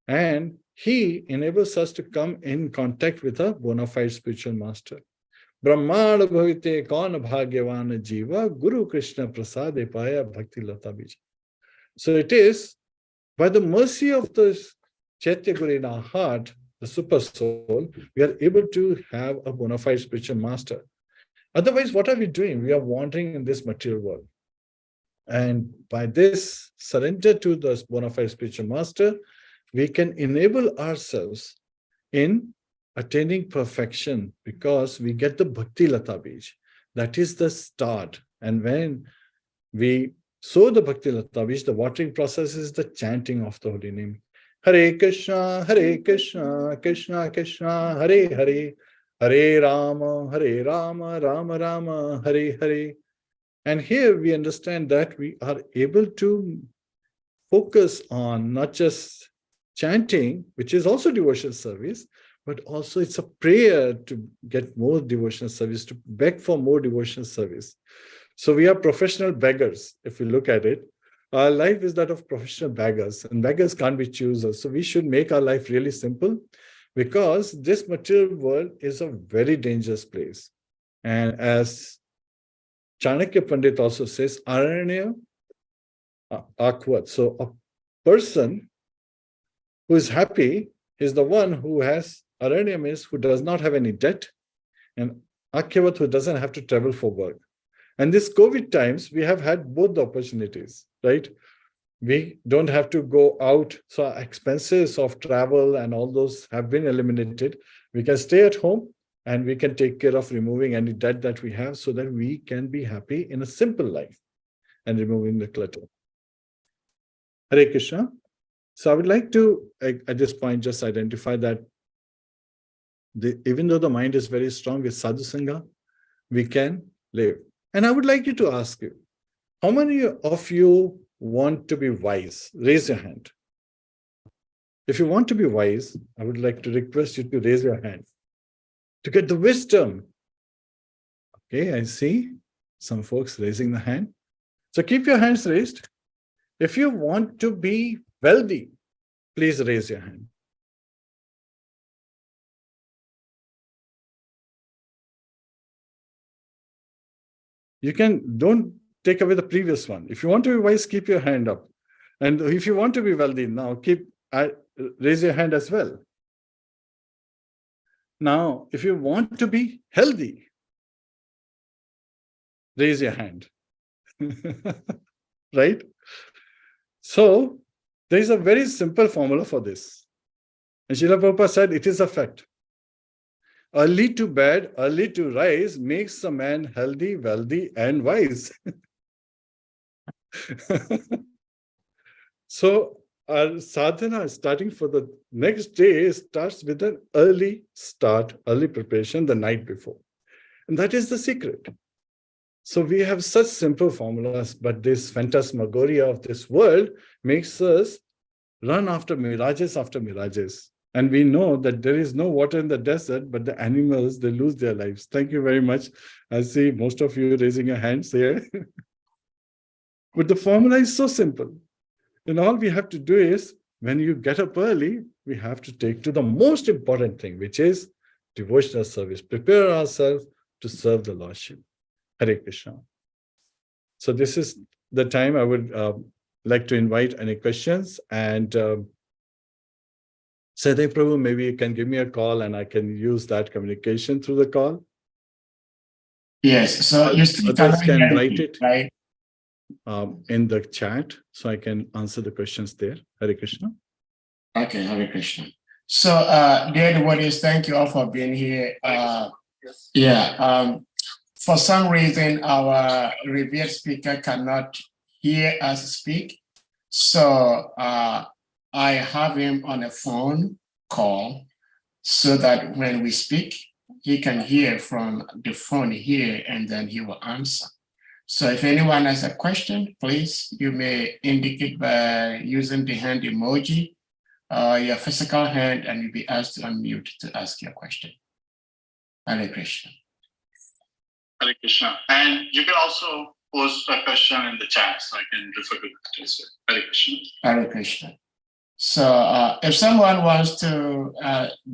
and he enables us to come in contact with a bona fide spiritual master. Brahmana bhavite kaun bhagyavana jiva, Guru Krishna prasade paya bhakti lata bija. So it is by the mercy of the Chaitya Guru in our heart, the super soul, we are able to have a bona fide spiritual master. Otherwise, what are we doing? We are wandering in this material world. And by this surrender to the bona fide spiritual master, we can enable ourselves in attaining perfection because we get the Bhakti Lata Bij. That is the start. And when we sow the Bhakti Lata Bij, the watering process is the chanting of the holy name. Hare Krishna, Krishna Krishna, Hare Hare, Hare Rama, Rama Rama, Hare Hare. And here we understand that we are able to focus on not just chanting, which is also devotional service, but also it's a prayer to get more devotional service, to beg for more devotional service. So we are professional beggars, if we look at it. Our life is that of professional beggars, and beggars can't be choosers. So we should make our life really simple, because this material world is a very dangerous place. And as Chanakya Pandit also says, Aranya Akvat. So a person who is happy is the one who has, Aranya means who does not have any debt, and Akyavat who doesn't have to travel for work. And this COVID times, we have had both the opportunities, right? We don't have to go out. So expenses of travel and all those have been eliminated. We can stay at home and we can take care of removing any debt that we have so that we can be happy in a simple life and removing the clutter. Hare Krishna. So I would like to, at this point, just identify that even though the mind is very strong with sadhu sangha, we can live. And I would like you to ask you, how many of you want to be wise? Raise your hand. If you want to be wise, I would like to request you to raise your hand to get the wisdom. Okay, I see some folks raising the hand. So keep your hands raised. If you want to be wealthy, please raise your hand. You don't take away the previous one. If you want to be wise, keep your hand up. And if you want to be wealthy, now raise your hand as well. Now, if you want to be healthy, raise your hand. Right? So, there is a very simple formula for this. And Srila Prabhupada said it is a fact. Early to bed, early to rise makes a man healthy, wealthy, and wise. So, our sadhana starting for the next day starts with an early start, early preparation the night before. And that is the secret. So we have such simple formulas, but this phantasmagoria of this world makes us run after mirages. And we know that there is no water in the desert, but the animals, they lose their lives. Thank you very much. I see most of you raising your hands here. But the formula is so simple. And all we have to do is, when you get up early, we have to take to the most important thing, which is devotional service. Prepare ourselves to serve the Lordship. Hare Krishna. So this is the time I would like to invite any questions. And Sadhay Prabhu, maybe you can give me a call and I can use that communication through the call. Yes, so you still Others can hear write me, it. right? In the chat, so I can answer the questions there. Hare Krishna. Okay, Hare Krishna. So, dear devotees, thank you all for being here. For some reason, our revered speaker cannot hear us speak. So, I have him on a phone call so that when we speak, he can hear from the phone here and then he will answer. So if anyone has a question, please, you may indicate by using the hand emoji or your physical hand, and you'll be asked to unmute to ask your question. Hare Krishna. Hare Krishna. And you can also post a question in the chat so I can refer to it as well. Hare Krishna. Hare Krishna. So if someone wants to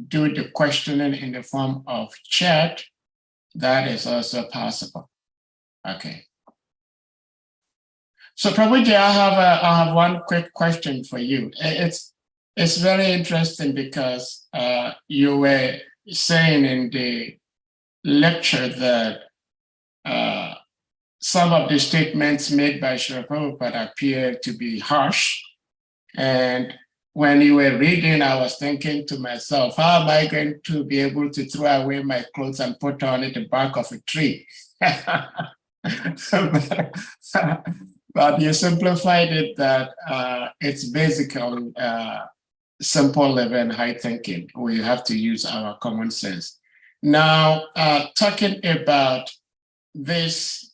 do the questioning in the form of chat, that is also possible. Okay. So Prabhuji, I have one quick question for you. It's very interesting because you were saying in the lecture that some of the statements made by Srila Prabhupada appear to be harsh. And when you were reading, I was thinking to myself, how am I going to be able to throw away my clothes and put on it the bark of a tree? But you simplified it that it's basically simple living, high thinking. We have to use our common sense. Now, talking about this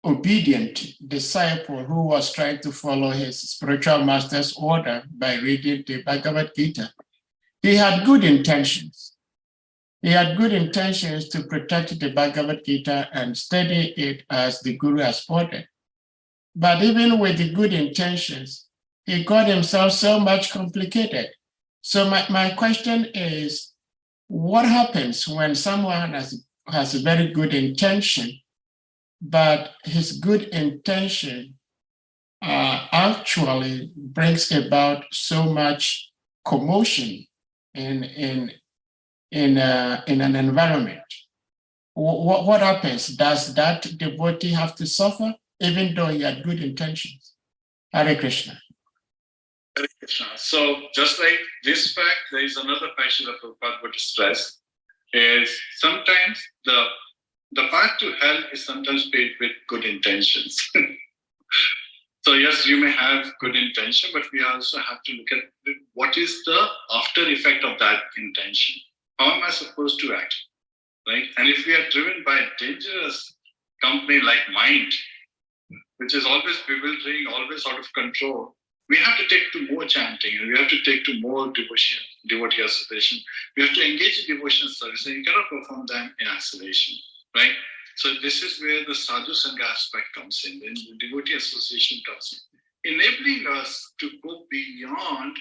obedient disciple who was trying to follow his spiritual master's order by reading the Bhagavad Gita, he had good intentions. He had good intentions to protect the Bhagavad Gita and study it as the Guru has ordered. But even with the good intentions, he got himself so much complicated. So my question is, what happens when someone has a very good intention, but his good intention actually brings about so much commotion in an environment? What happens? Does that devotee have to suffer, even though he had good intentions? Hare Krishna. Hare Krishna. So just like this fact, there is another fact that Prabhupada would stress, is sometimes the path to hell is sometimes paved with good intentions. So yes, you may have good intention, but we also have to look at what is the after effect of that intention. How am I supposed to act, right? And if we are driven by a dangerous company like mind, which is always bewildering, always out of control, we have to take to more chanting, and we have to take to more devotee association. We have to engage in devotional service, and you cannot perform them in isolation, right? So this is where the sadhu sangha aspect comes in, then the devotee association comes in, enabling us to go beyond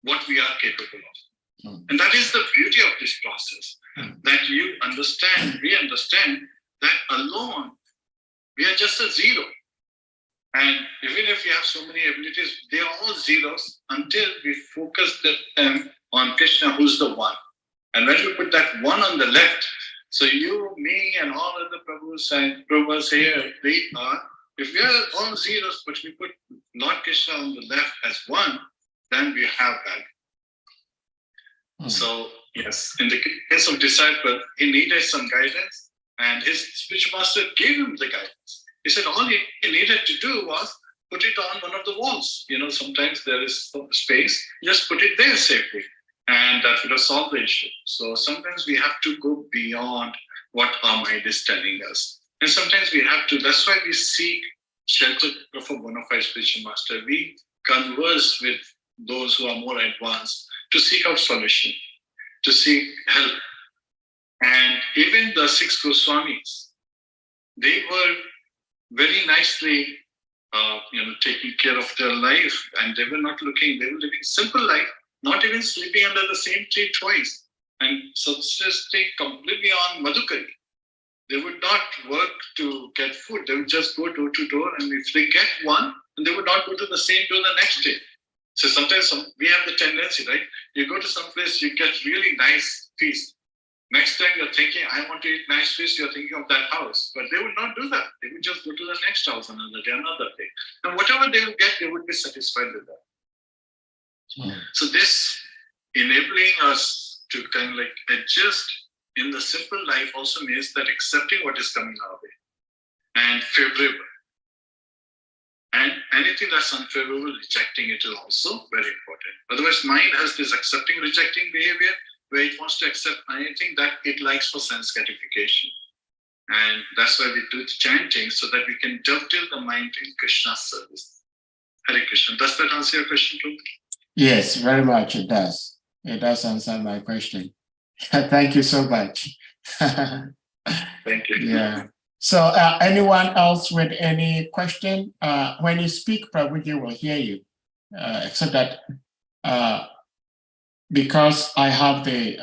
what we are capable of. And that is the beauty of this process, that you understand, we understand that alone, we are just a zero. And even if we have so many abilities, they are all zeros until we focus them on Krishna, who's the one. And when we put that one on the left, so you, me, and all other Prabhus and Prabhus here, they are, if we are all zeros, but we put Lord Krishna on the left as one, then we have that. So, yes, in the case of disciple, he needed some guidance, and his spiritual master gave him the guidance. He said all he needed to do was put it on one of the walls. You know, sometimes there is space, just put it there safely, and that would have solved the issue. So sometimes we have to go beyond what our mind is telling us. And sometimes we have to, that's why we seek shelter of a bona fide spiritual master. We converse with those who are more advanced to seek out solution, to seek help. And even the 6 Goswamis, they were very nicely taking care of their life, and they were not looking, they were living simple life, not even sleeping under the same tree twice, and subsisting completely on Madhukari. They would not work to get food, they would just go door to door, and if they get one, they would not go to the same door the next day. So sometimes we have the tendency, right? You go to some place, you get really nice feast. Next time you're thinking, I want to eat nice fish, you're thinking of that house. But they would not do that. They would just go to the next house another day, another day. And whatever they would get, they would be satisfied with that. So this enabling us to kind of like adjust in the simple life also means that accepting what is coming our way and favorable. And anything that's unfavorable, rejecting it is also very important. Otherwise, mind has this accepting, rejecting behavior, where it wants to accept anything that it likes for sense gratification. And that's why we do the chanting, so that we can dovetail the mind in Krishna's service. Hare Krishna. Does that answer your question, Prabhu? Yes, very much it does. It does answer my question. Thank you so much. Thank you. Yeah. So anyone else with any question? When you speak, Prabhuji will hear you, except that because I have the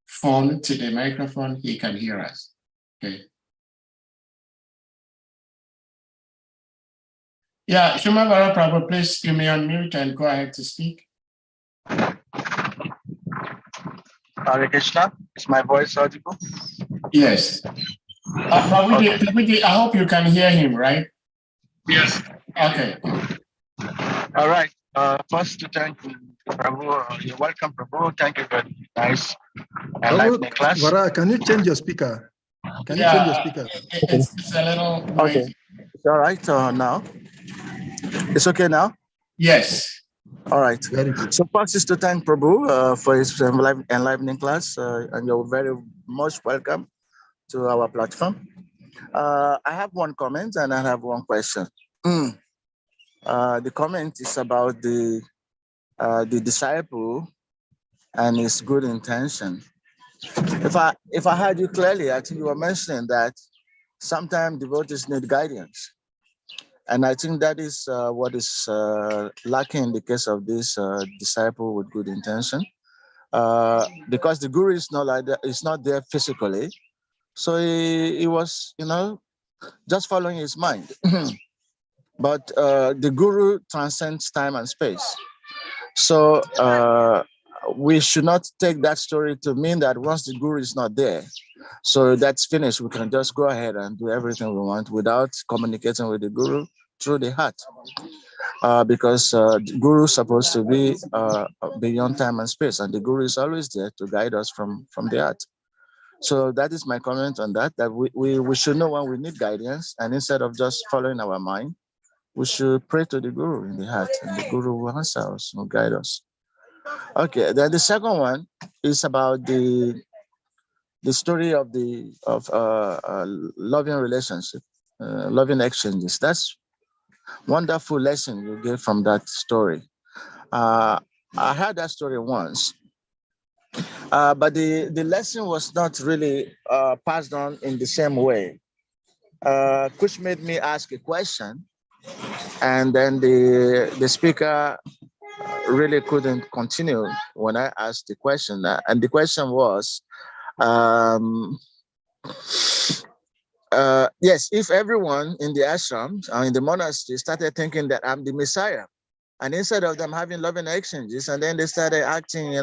phone to the microphone, he can hear us. Okay. Yeah, Shumavara Prabhu, please give me unmute and go ahead to speak. Hare Krishna, is my voice audible? Yes. Prabhuji, I hope you can hear him, right? Yes. Okay. All right. First to thank Prabhu. You're welcome, Prabhu. Thank you for the nice and lively class. Vara, can you change your speaker? Can you change your speaker? It's a little noisy. Okay. It's all right now. It's okay now? Yes. All right. Very good. So first is to thank Prabhu for his enlivening class, and you're very much welcome to our platform. I have one comment and I have one question. The comment is about the disciple and his good intention. If I heard you clearly, I think you were mentioning that sometimes devotees need guidance. And I think that is what is lacking in the case of this disciple with good intention, because the guru is not like that, is not there physically, so he was, just following his mind. But the guru transcends time and space, so we should not take that story to mean that once the guru is not there, so that's finished, we can just go ahead and do everything we want without communicating with the guru through the heart, because the guru is supposed to be beyond time and space, and the guru is always there to guide us from the heart. So that is my comment on that, that we should know when we need guidance, and instead of just following our mind, we should pray to the guru in the heart, and the guru will answer us, will guide us. Okay, then the second one is about the story of loving relationship, loving exchanges. That's wonderful lesson you gave from that story. I heard that story once, but the lesson was not really passed on in the same way, which made me ask a question, and then the speaker really couldn't continue when I asked the question. And the question was, yes, if everyone in the ashrams or in the monastery started thinking that I'm the Messiah, and instead of them having loving exchanges, and then they started acting,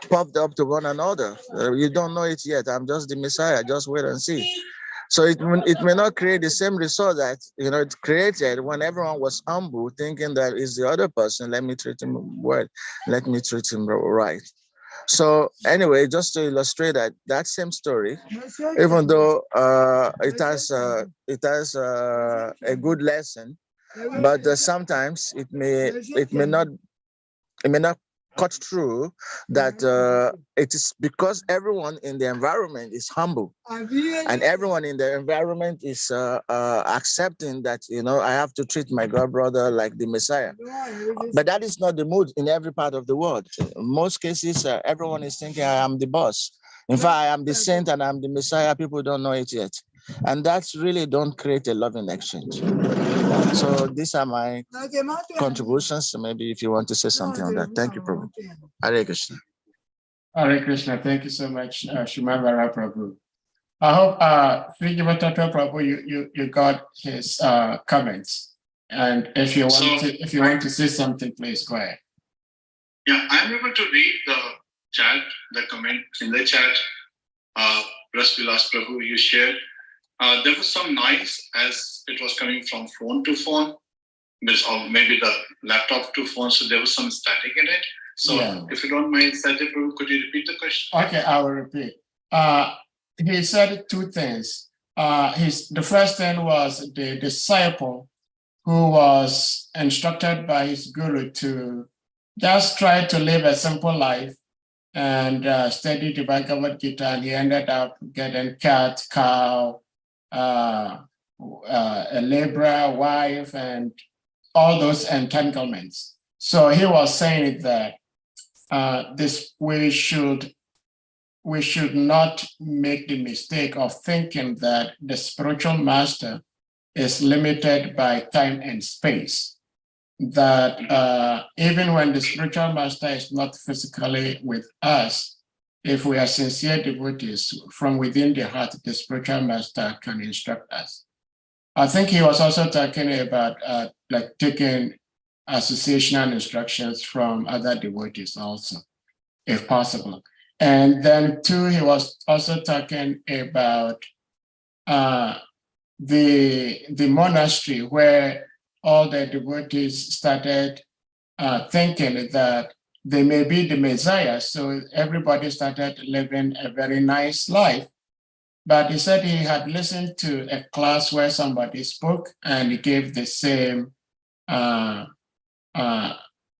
popped up to one another. You don't know it yet. I'm just the Messiah. Just wait and see. So it may not create the same result that it created when everyone was humble, thinking that it's the other person. Let me treat him well. Let me treat him right. So anyway, just to illustrate that same story, even though it has a good lesson, but sometimes it may not cut through that it is because everyone in the environment is humble and everyone in the environment is accepting that I have to treat my god brother like the Messiah. But that is not the mood in every part of the world. In most cases, everyone is thinking I am the boss. In fact, I am the saint and I'm the Messiah. People don't know it yet, and that's really don't create a loving exchange. So these are my contributions. So maybe if you want to say something on that. Thank you, Prabhu. Hare Krishna. Hare Krishna. Thank you so much, Shrimad Prabhu. I hope Sri Jiva Tattva Prabhu, you got his comments. And if you want to say something, please go ahead. Yeah, I'm able to read the chat, the comment in the chat. Vilas Prabhu, you shared. There was some noise as it was coming from phone to phone, or maybe the laptop to phone, so there was some static in it. So yeah. If you don't mind, Sajid Prabhu, could you repeat the question? Okay, I will repeat. He said two things. The first thing was the disciple who was instructed by his guru to just try to live a simple life and study the Bhagavad Gita, and he ended up getting cat, cow, a laborer, wife, and all those entanglements. So he was saying that we should not make the mistake of thinking that the spiritual master is limited by time and space. That even when the spiritual master is not physically with us, if we are sincere devotees, from within the heart, the spiritual master can instruct us. I think he was also talking about like taking associational instructions from other devotees also, if possible. And then two, he was also talking about the monastery where all the devotees started thinking that they may be the Messiah. So everybody started living a very nice life. But he said he had listened to a class where somebody spoke and he gave the same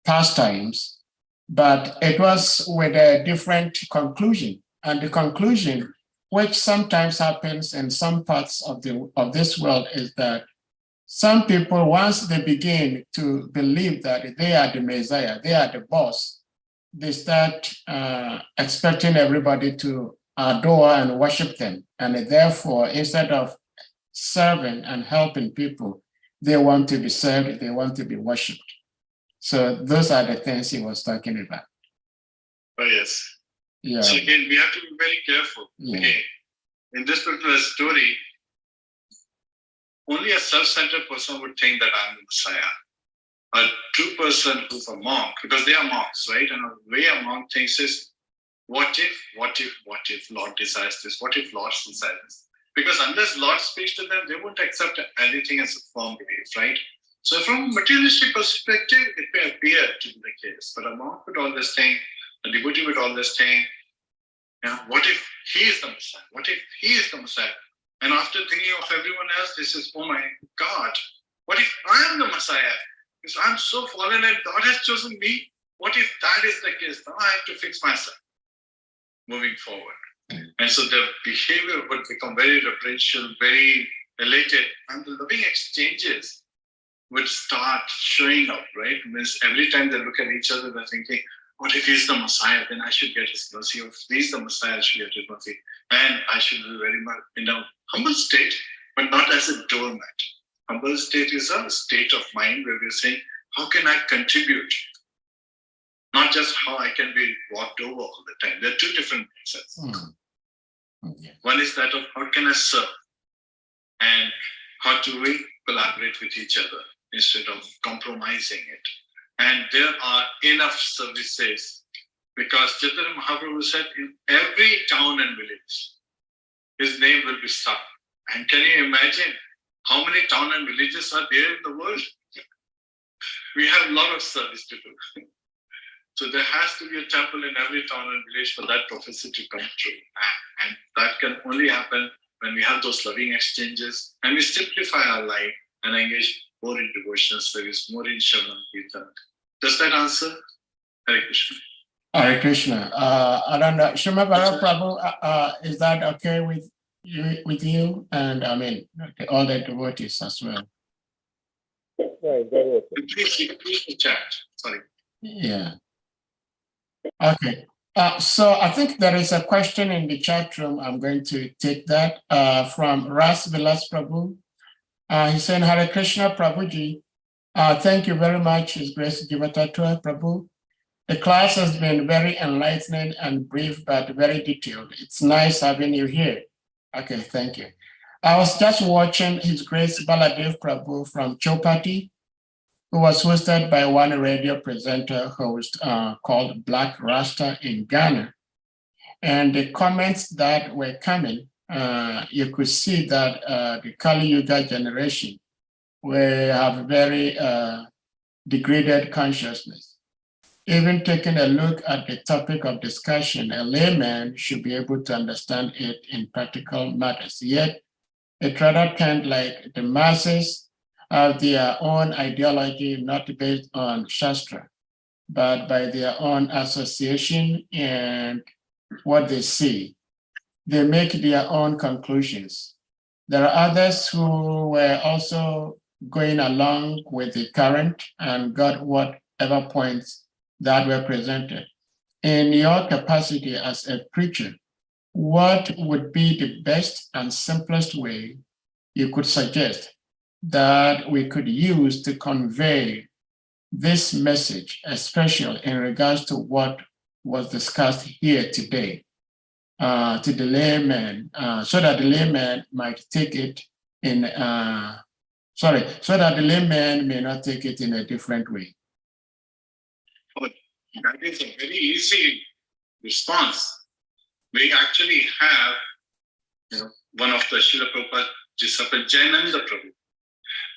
pastimes, but it was with a different conclusion. And the conclusion, which sometimes happens in some parts of this world, is that some people, once they begin to believe that they are the Messiah, they are the boss, they start expecting everybody to adore and worship them. And therefore, instead of serving and helping people, they want to be served, they want to be worshipped. So those are the things he was talking about. Oh, yes. Yeah. So again, we have to be very careful. Yeah. Okay. In this particular story, only a self-centered person would think that I'm the Messiah. A true person who's a monk, because they are monks, right? And the way a monk thinks is, what if Lord desires this? What if Lord desires this? Because unless Lord speaks to them, they won't accept anything as a firm belief, right? So from a materialistic perspective, it may appear to be the case, but a monk would always think, a devotee would always think, what if he is the Messiah? What if he is the Messiah? And after thinking of everyone else, this is, oh my God, what if I am the Messiah? Because I'm so fallen and God has chosen me. What if that is the case? Now I have to fix myself moving forward. And so the behavior would become very reverential, very elated, and the loving exchanges would start showing up, right? Means every time they look at each other, they're thinking, what if he's the Messiah? Then I should get his mercy. If he's the Messiah, I should get his mercy. And I should be very much in a humble state, but not as a doormat. Humble state is a state of mind where we're saying, how can I contribute? Not just how I can be walked over all the time. There are two different mindsets. One is that of how can I serve? and how do we collaborate with each other instead of compromising it. And there are enough services, because Chaitanya Mahaprabhu said in every town and village, his name will be sung. And can you imagine how many towns and villages are there in the world? We have a lot of service to do. So there has to be a temple in every town and village for that prophecy to come true. And that can only happen when we have those loving exchanges and we simplify our life and engage more in devotional service, more in Shravan Kirtan. Does that answer? Hare Krishna. Hare Krishna. I don't know, Shrimad Prabhu, is that okay with you? And I mean, all the devotees as well. Please the chat. Sorry. Yeah. Okay. So I think there is a question in the chat room. I'm going to take that from Ras Vilas Prabhu. He said, Hare Krishna Prabhuji. Thank you very much, His Grace Jiva Tattva Prabhu. The class has been very enlightening and brief, but very detailed. It's nice having you here. Okay, thank you. I was just watching His Grace Baladev Prabhu from Chopati, who was hosted by one radio presenter host called Black Rasta in Ghana. And the comments that were coming, you could see that the Kali Yuga generation will have very degraded consciousness. Even taking a look at the topic of discussion, a layman should be able to understand it in practical matters. Yet, it rather tend like the masses have their own ideology, not based on Shastra, but by their own association and what they see. They make their own conclusions. There are others who were also going along with the current and got whatever points that were presented. In your capacity as a preacher, what would be the best and simplest way you could suggest that we could use to convey this message, especially in regards to what was discussed here today, to the layman, so that the layman might take it in, so that the layman may not take it in a different way? That is a very easy response. We actually have, one of the Srila Prabhupada disciples, Jayananda Prabhu.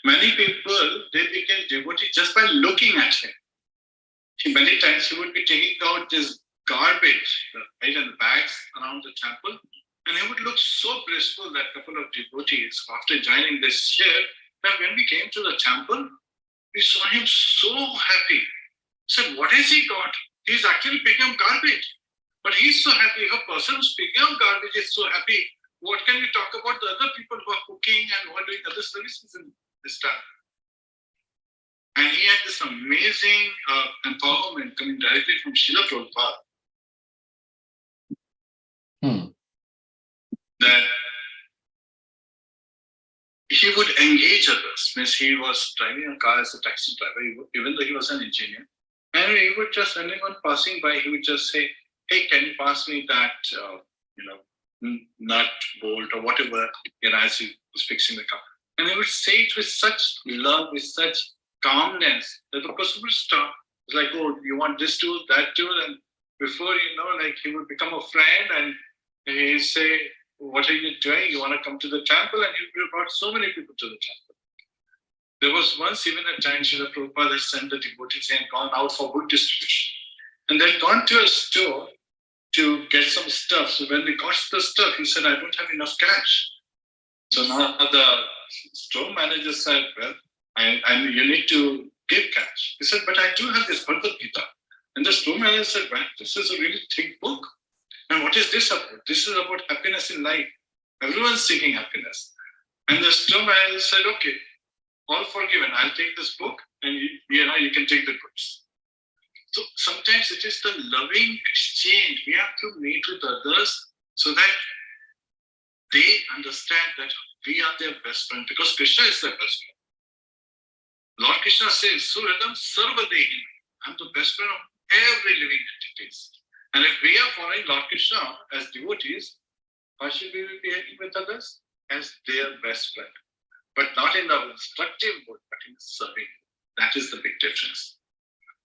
Many people, they became devotees just by looking at him. Many times he would be taking out this garbage, right, in the bags around the temple, and he would look so blissful that a couple of devotees, after joining this share, that when we came to the temple, we saw him so happy. Said, what has he got? He's actually picking up garbage. But he's so happy. If a person who's picking up garbage is so happy, what can we talk about the other people who are cooking and who are doing other services in this time? And he had this amazing empowerment coming directly from Srila Prabhupada. That he would engage others. Means he was driving a car as a taxi driver, even though he was an engineer. And he would just, anyone passing by, he would just say, hey, can you pass me that, nut, bolt, or whatever, as he was fixing the car. And he would say it with such love, with such calmness, that the person would stop. It's like, oh, you want this tool, that tool? And before you know, like, he would become a friend, and he'd say, what are you doing? You want to come to the temple? And he brought so many people to the temple. There was once even a time Srila Prabhupada had sent the devotees and gone out for book distribution. And they'd gone to a store to get some stuff. So when they got the stuff, he said, I don't have enough cash. So now the store manager said, well, you need to give cash. He said, but I do have this Bhagavad Gita. And the store manager said, well, this is a really thick book. And what is this about? This is about happiness in life. Everyone's seeking happiness. And the store manager said, okay, all forgiven. I'll take this book and you can take the goods. So sometimes it is the loving exchange. We have to meet with others so that they understand that we are their best friend, because Krishna is their best friend. Lord Krishna says, Suradam Sarvadehi. I'm the best friend of every living entities. And if we are following Lord Krishna as devotees, how should we be behaving with others? as their best friend, but not in the destructive mode, but in serving. That is the big difference.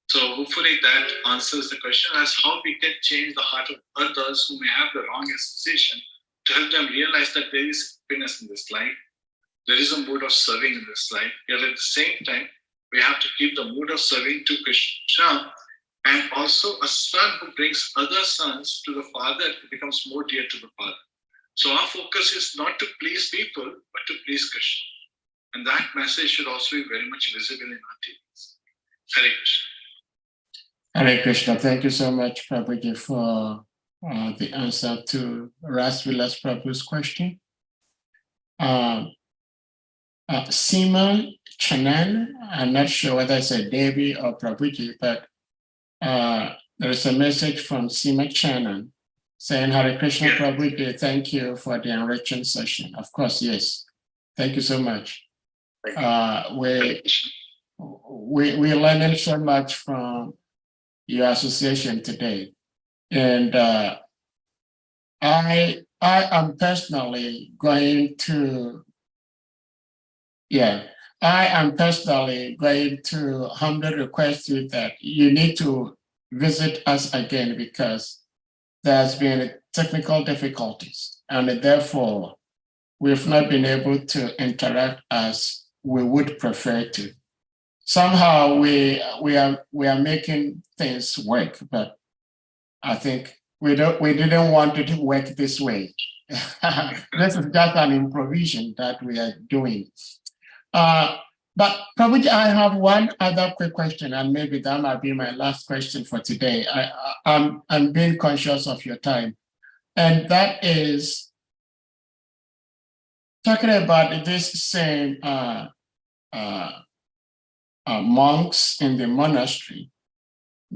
So hopefully that answers the question as how we can change the heart of others who may have the wrong association to help them realize that there is happiness in this life. There is a mood of serving in this life. Yet at the same time, we have to keep the mood of serving to Krishna, and also a son who brings other sons to the father becomes more dear to the father. So our focus is not to please people, but to please Krishna. And that message should also be very much visible in our teachings. Hare Krishna. Hare Krishna. Thank you so much, Prabhuji, for the answer to Rasvilas Prabhu's question. Seema Chanan, I'm not sure whether it's a Devi or Prabhuji, but there is a message from Seema Chanan saying, Hare Krishna, Yeah. Prabhuji, thank you for the enriching session. Of course, yes. Thank you so much. We're learning so much from your association today. And I am personally going to humbly request you that you need to visit us again, because there's been technical difficulties, and therefore we've not been able to interact as we would prefer to. Somehow we are making things work, but I think we didn't want it to work this way. This is just an improvisation that we are doing. But probably I have one other quick question, and maybe that might be my last question for today. I'm being conscious of your time, and that is talking about this same monks in the monastery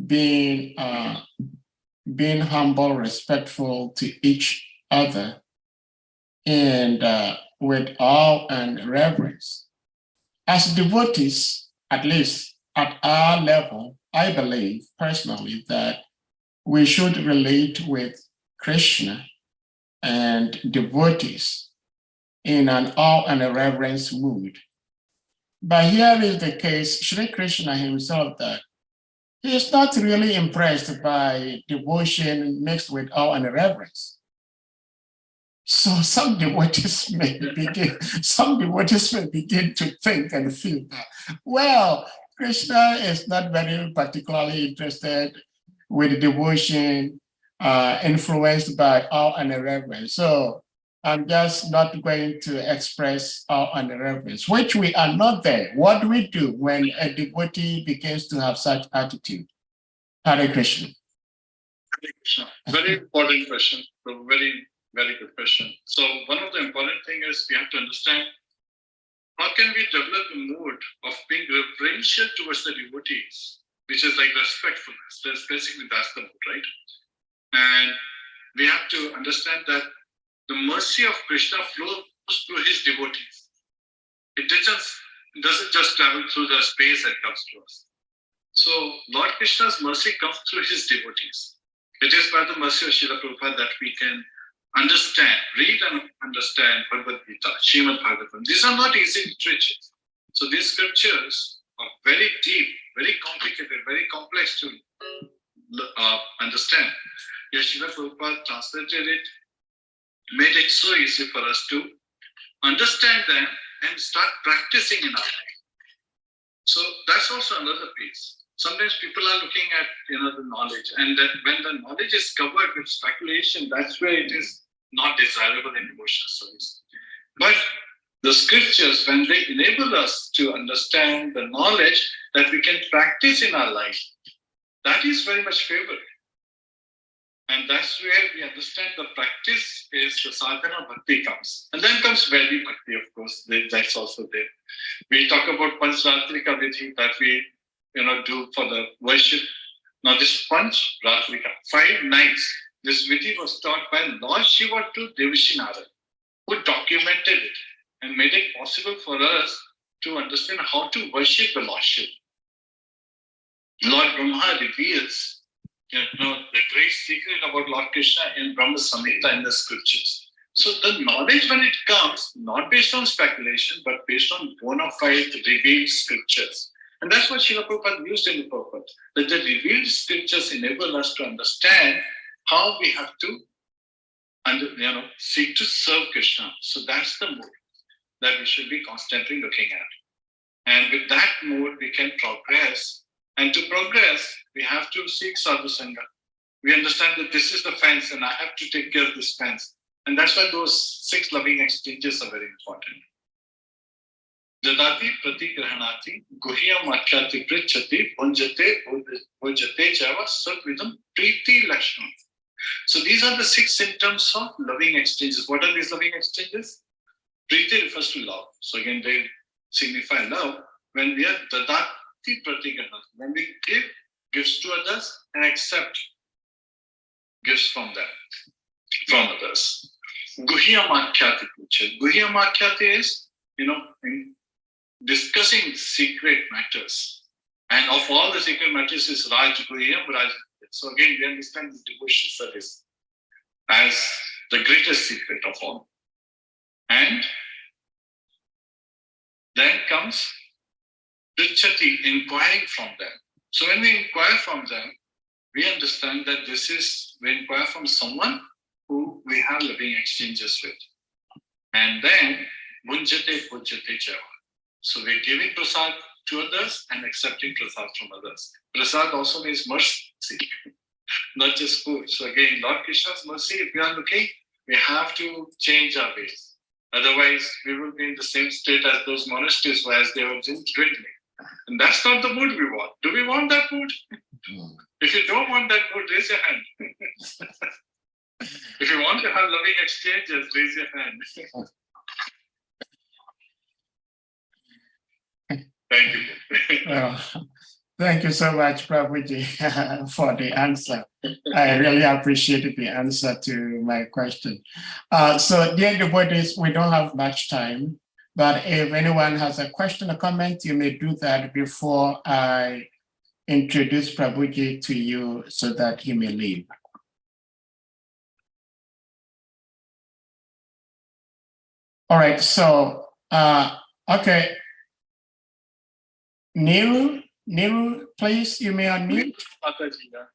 being humble, respectful to each other, and with awe and reverence. As devotees, at least at our level, I believe personally that we should relate with Krishna and devotees in an awe and a reverence mood. But here is the case, Sri Krishna himself, that he is not really impressed by devotion mixed with awe and reverence. So some devotees may begin to think and feel that, well, Krishna is not very particularly interested with devotion influenced by awe and reverence. So I'm just not going to express awe and reverence, which we are not there. What do we do when a devotee begins to have such attitude? Hare Krishna. Hare Krishna. Very important question. So very good question. So one of the important things is we have to understand how can we develop a mood of being reverential towards the devotees, which is like respectfulness. Basically, that's the mood, right? And we have to understand that the mercy of Krishna flows through his devotees. It doesn't just travel through the space that comes to us. So Lord Krishna's mercy comes through his devotees. It is by the mercy of Srila Prabhupada that we can understand, read and understand Bhagavad Gita, Srimad Bhagavatam. These are not easy literatures. So these scriptures are very deep, very complicated, very complex to understand. Yet Srila Prabhupada translated it, made it so easy for us to understand them and start practicing in our life. So that's also another piece. Sometimes people are looking at the knowledge, and that when the knowledge is covered with speculation, that's where it is not desirable in devotional service. But the scriptures, when they enable us to understand the knowledge that we can practice in our life, that is very much favored. And that's where we understand the practice is the sadhana bhakti comes. And then comes Vaidhi bhakti, of course, that's also there. We talk about Panchratrika Vidhi that we do for the worship. Now this Panchratrika, 5 nights, this Vidhi was taught by Lord Shiva to Devashi Narad, who documented it and made it possible for us to understand how to worship the Lord Shiva. Lord Brahma reveals the great secret about Lord Krishna in Brahma Samhita in the scriptures. So the knowledge, when it comes, not based on speculation, but based on bona fide revealed scriptures. And that's what Srila Prabhupada used in the purport, that the revealed scriptures enable us to understand how we have to seek to serve Krishna. So that's the mode that we should be constantly looking at. And with that mode, we can progress. And to progress, we have to seek sadhu sangha. We understand that this is the fence and I have to take care of this fence. And that's why those 6 loving exchanges are very important. Dadati pratigrahanati guhyam achyati prichati bhujate java satvidam priti lakshman. So these are the 6 symptoms of loving exchanges. What are these loving exchanges? Priti refers to love. So again, they signify love when we are dadati pratigrahanati, when we give gifts to others and accept gifts from them, from others. Guhyam achyati prichati. Guhyam achyati is, in discussing secret matters. And of all the secret matters is Raj Guhyam, Raj. So again, we understand the devotion service as the greatest secret of all. And then comes Prichati, inquiring from them. So when we inquire from them, we understand that we inquire from someone who we have loving exchanges with. And then Bhunjate Pujjate Java. So we're giving prasad to others and accepting prasad from others. Prasad also means mercy, not just food. So again, Lord Krishna's mercy, if we are looking, we have to change our ways. Otherwise, we will be in the same state as those monasteries where they were dwindling. And that's not the mood we want. Do we want that mood? If you don't want that mood, raise your hand. If you want to have loving exchanges, raise your hand. Thank you. Well, thank you so much, Prabhuji, for the answer. I really appreciated the answer to my question. So dear devotees, we don't have much time, but if anyone has a question or comment, you may do that before I introduce Prabhuji to you so that he may leave. All right, so, okay. Niru, please, you may unmute.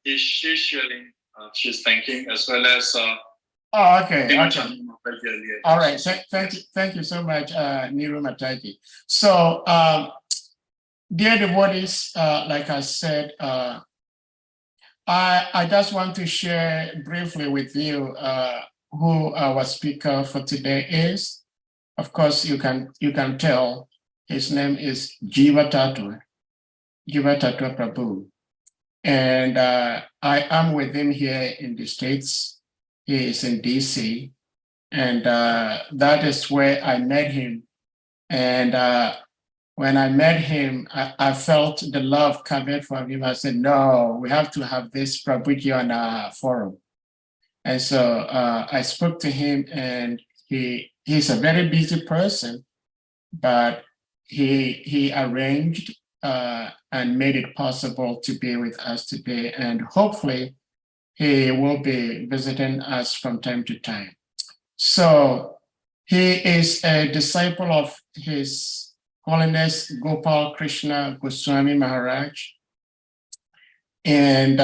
She's sharing, she's thanking, as well as Oh, okay. All right, thank you so much, Niru Mataji. So, dear devotees, like I said, I just want to share briefly with you who our speaker for today is. Of course, you can tell his name is JIVA TATTVA Prabhu. And I am with him here in the States. He is in DC. And that is where I met him. And when I met him, I felt the love coming from him. I said, no, we have to have this Prabhuji on our forum. And so I spoke to him, and he's a very busy person, but he arranged and made it possible to be with us today. And hopefully he will be visiting us from time to time. So he is a disciple of His Holiness Gopal Krishna Goswami Maharaj. And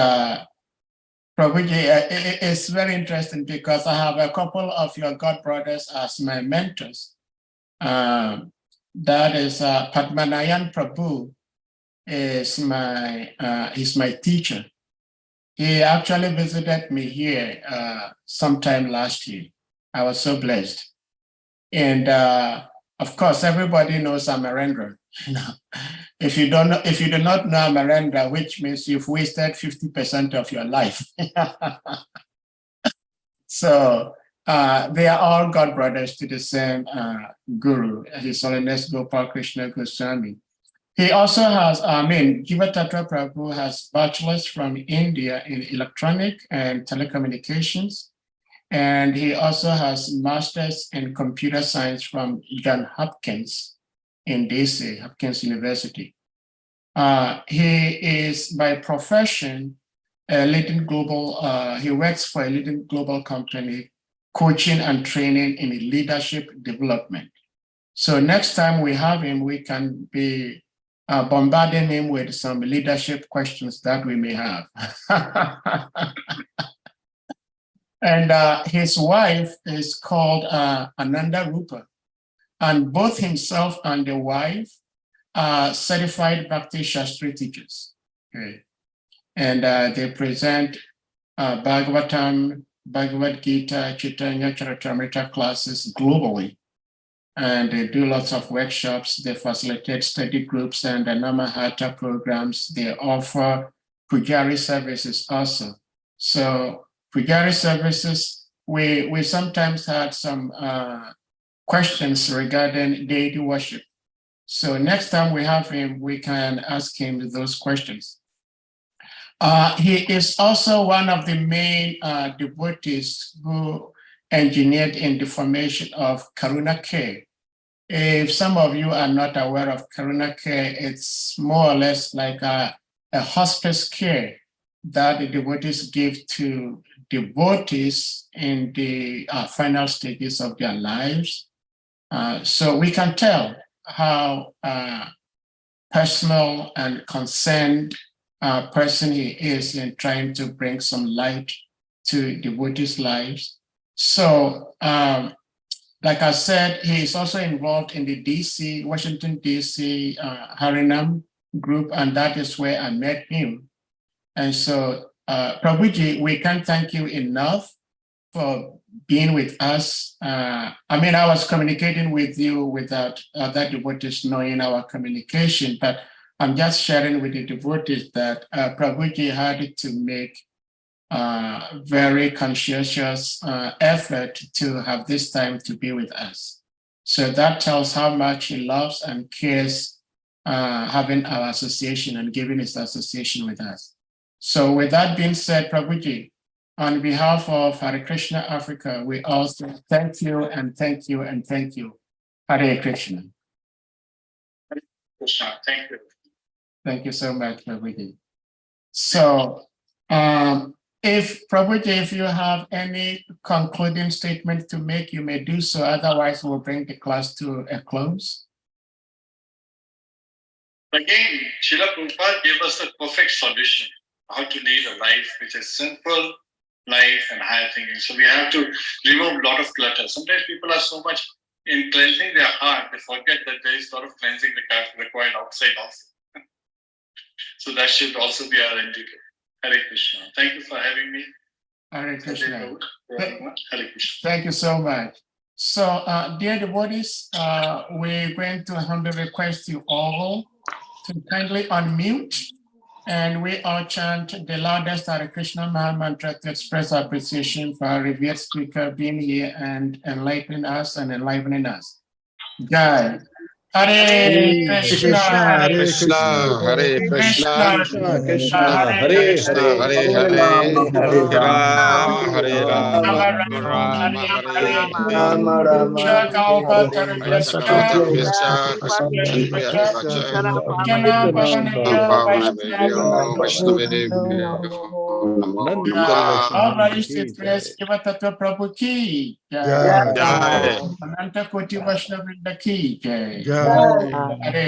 Prabhuji, it's very interesting because I have a couple of your God brothers as my mentors. That is Padmanayan Prabhu is my teacher. He actually visited me here sometime last year. I was so blessed. And of course, everybody knows Amarendra. If you do not know Amarendra, which means you've wasted 50% of your life. So they are all God brothers to the same guru, His Holiness Gopal Krishna Goswami. He also has, Jiva TATTVA Prabhu has bachelor's from India in electronic and telecommunications. And he also has master's in computer science from Johns Hopkins in DC, Hopkins University. He is by profession a leading global, he works for a leading global company coaching and training in leadership development. So next time we have him, we can be bombarding him with some leadership questions that we may have. And his wife is called Ananda Rupa. And both himself and the wife are certified Bhakti Shastri teachers. Okay. And they present Bhagavatam, Bhagavad Gita, Chaitanya Charitamrita classes globally. And they do lots of workshops. They facilitate study groups and the Namahata programs. They offer Pujari services also. So Pujari services, we sometimes had some questions regarding deity worship. So next time we have him, we can ask him those questions. He is also one of the main devotees who engineered in the formation of Karuna Care. If some of you are not aware of Karuna Care, it's more or less like a hospice care that the devotees give to devotees in the final stages of their lives. So we can tell how personal and concerned person he is in trying to bring some light to devotees' lives. So, like I said, he is also involved in the Washington, D.C. Harinam group, and that is where I met him. And so, Prabhuji, we can't thank you enough for being with us. I mean, I was communicating with you without other devotees knowing our communication, but I'm just sharing with the devotees that Prabhuji had to make very conscientious effort to have this time to be with us. So that tells how much he loves and cares having our association and giving his association with us. So with that being said, Prabhuji, on behalf of Hare Krishna Africa, we also thank you and thank you and thank you. Hare Krishna. Hare Krishna, thank you. Thank you so much, Prabhuji. So, if Prabhuji, if you have any concluding statement to make, you may do so. Otherwise, we'll bring the class to a close. Again, Srila Prabhupada gave us the perfect solution how to lead a life which is simple life and higher thinking. So we have to remove a lot of clutter. Sometimes people are so much in cleansing their heart, they forget that there is a lot of cleansing required outside also. So that should also be our indicator. Hare Krishna. Thank you for having me. Hare Krishna. Hare Krishna. Thank you so much. So, dear devotees, we're going to humbly request you all to kindly unmute, and we all chant the loudest Hare Krishna Maha Mantra to express our appreciation for our revered speaker being here and enlightening us and enlivening us. Jai. Hare Krishna, Hare Krishna, Hare Krishna, Krishna, Hare Krishna, Hare Hare, Hare Rama, Rama, Hare Rama Rama, Rama Hare Rama, Rama Bhagavatam Yascha, All Varishit Press, Jiva Tattva Prabhu ki Jai. Ananta Koti Vaishnava Vrinda ki Jai. Hare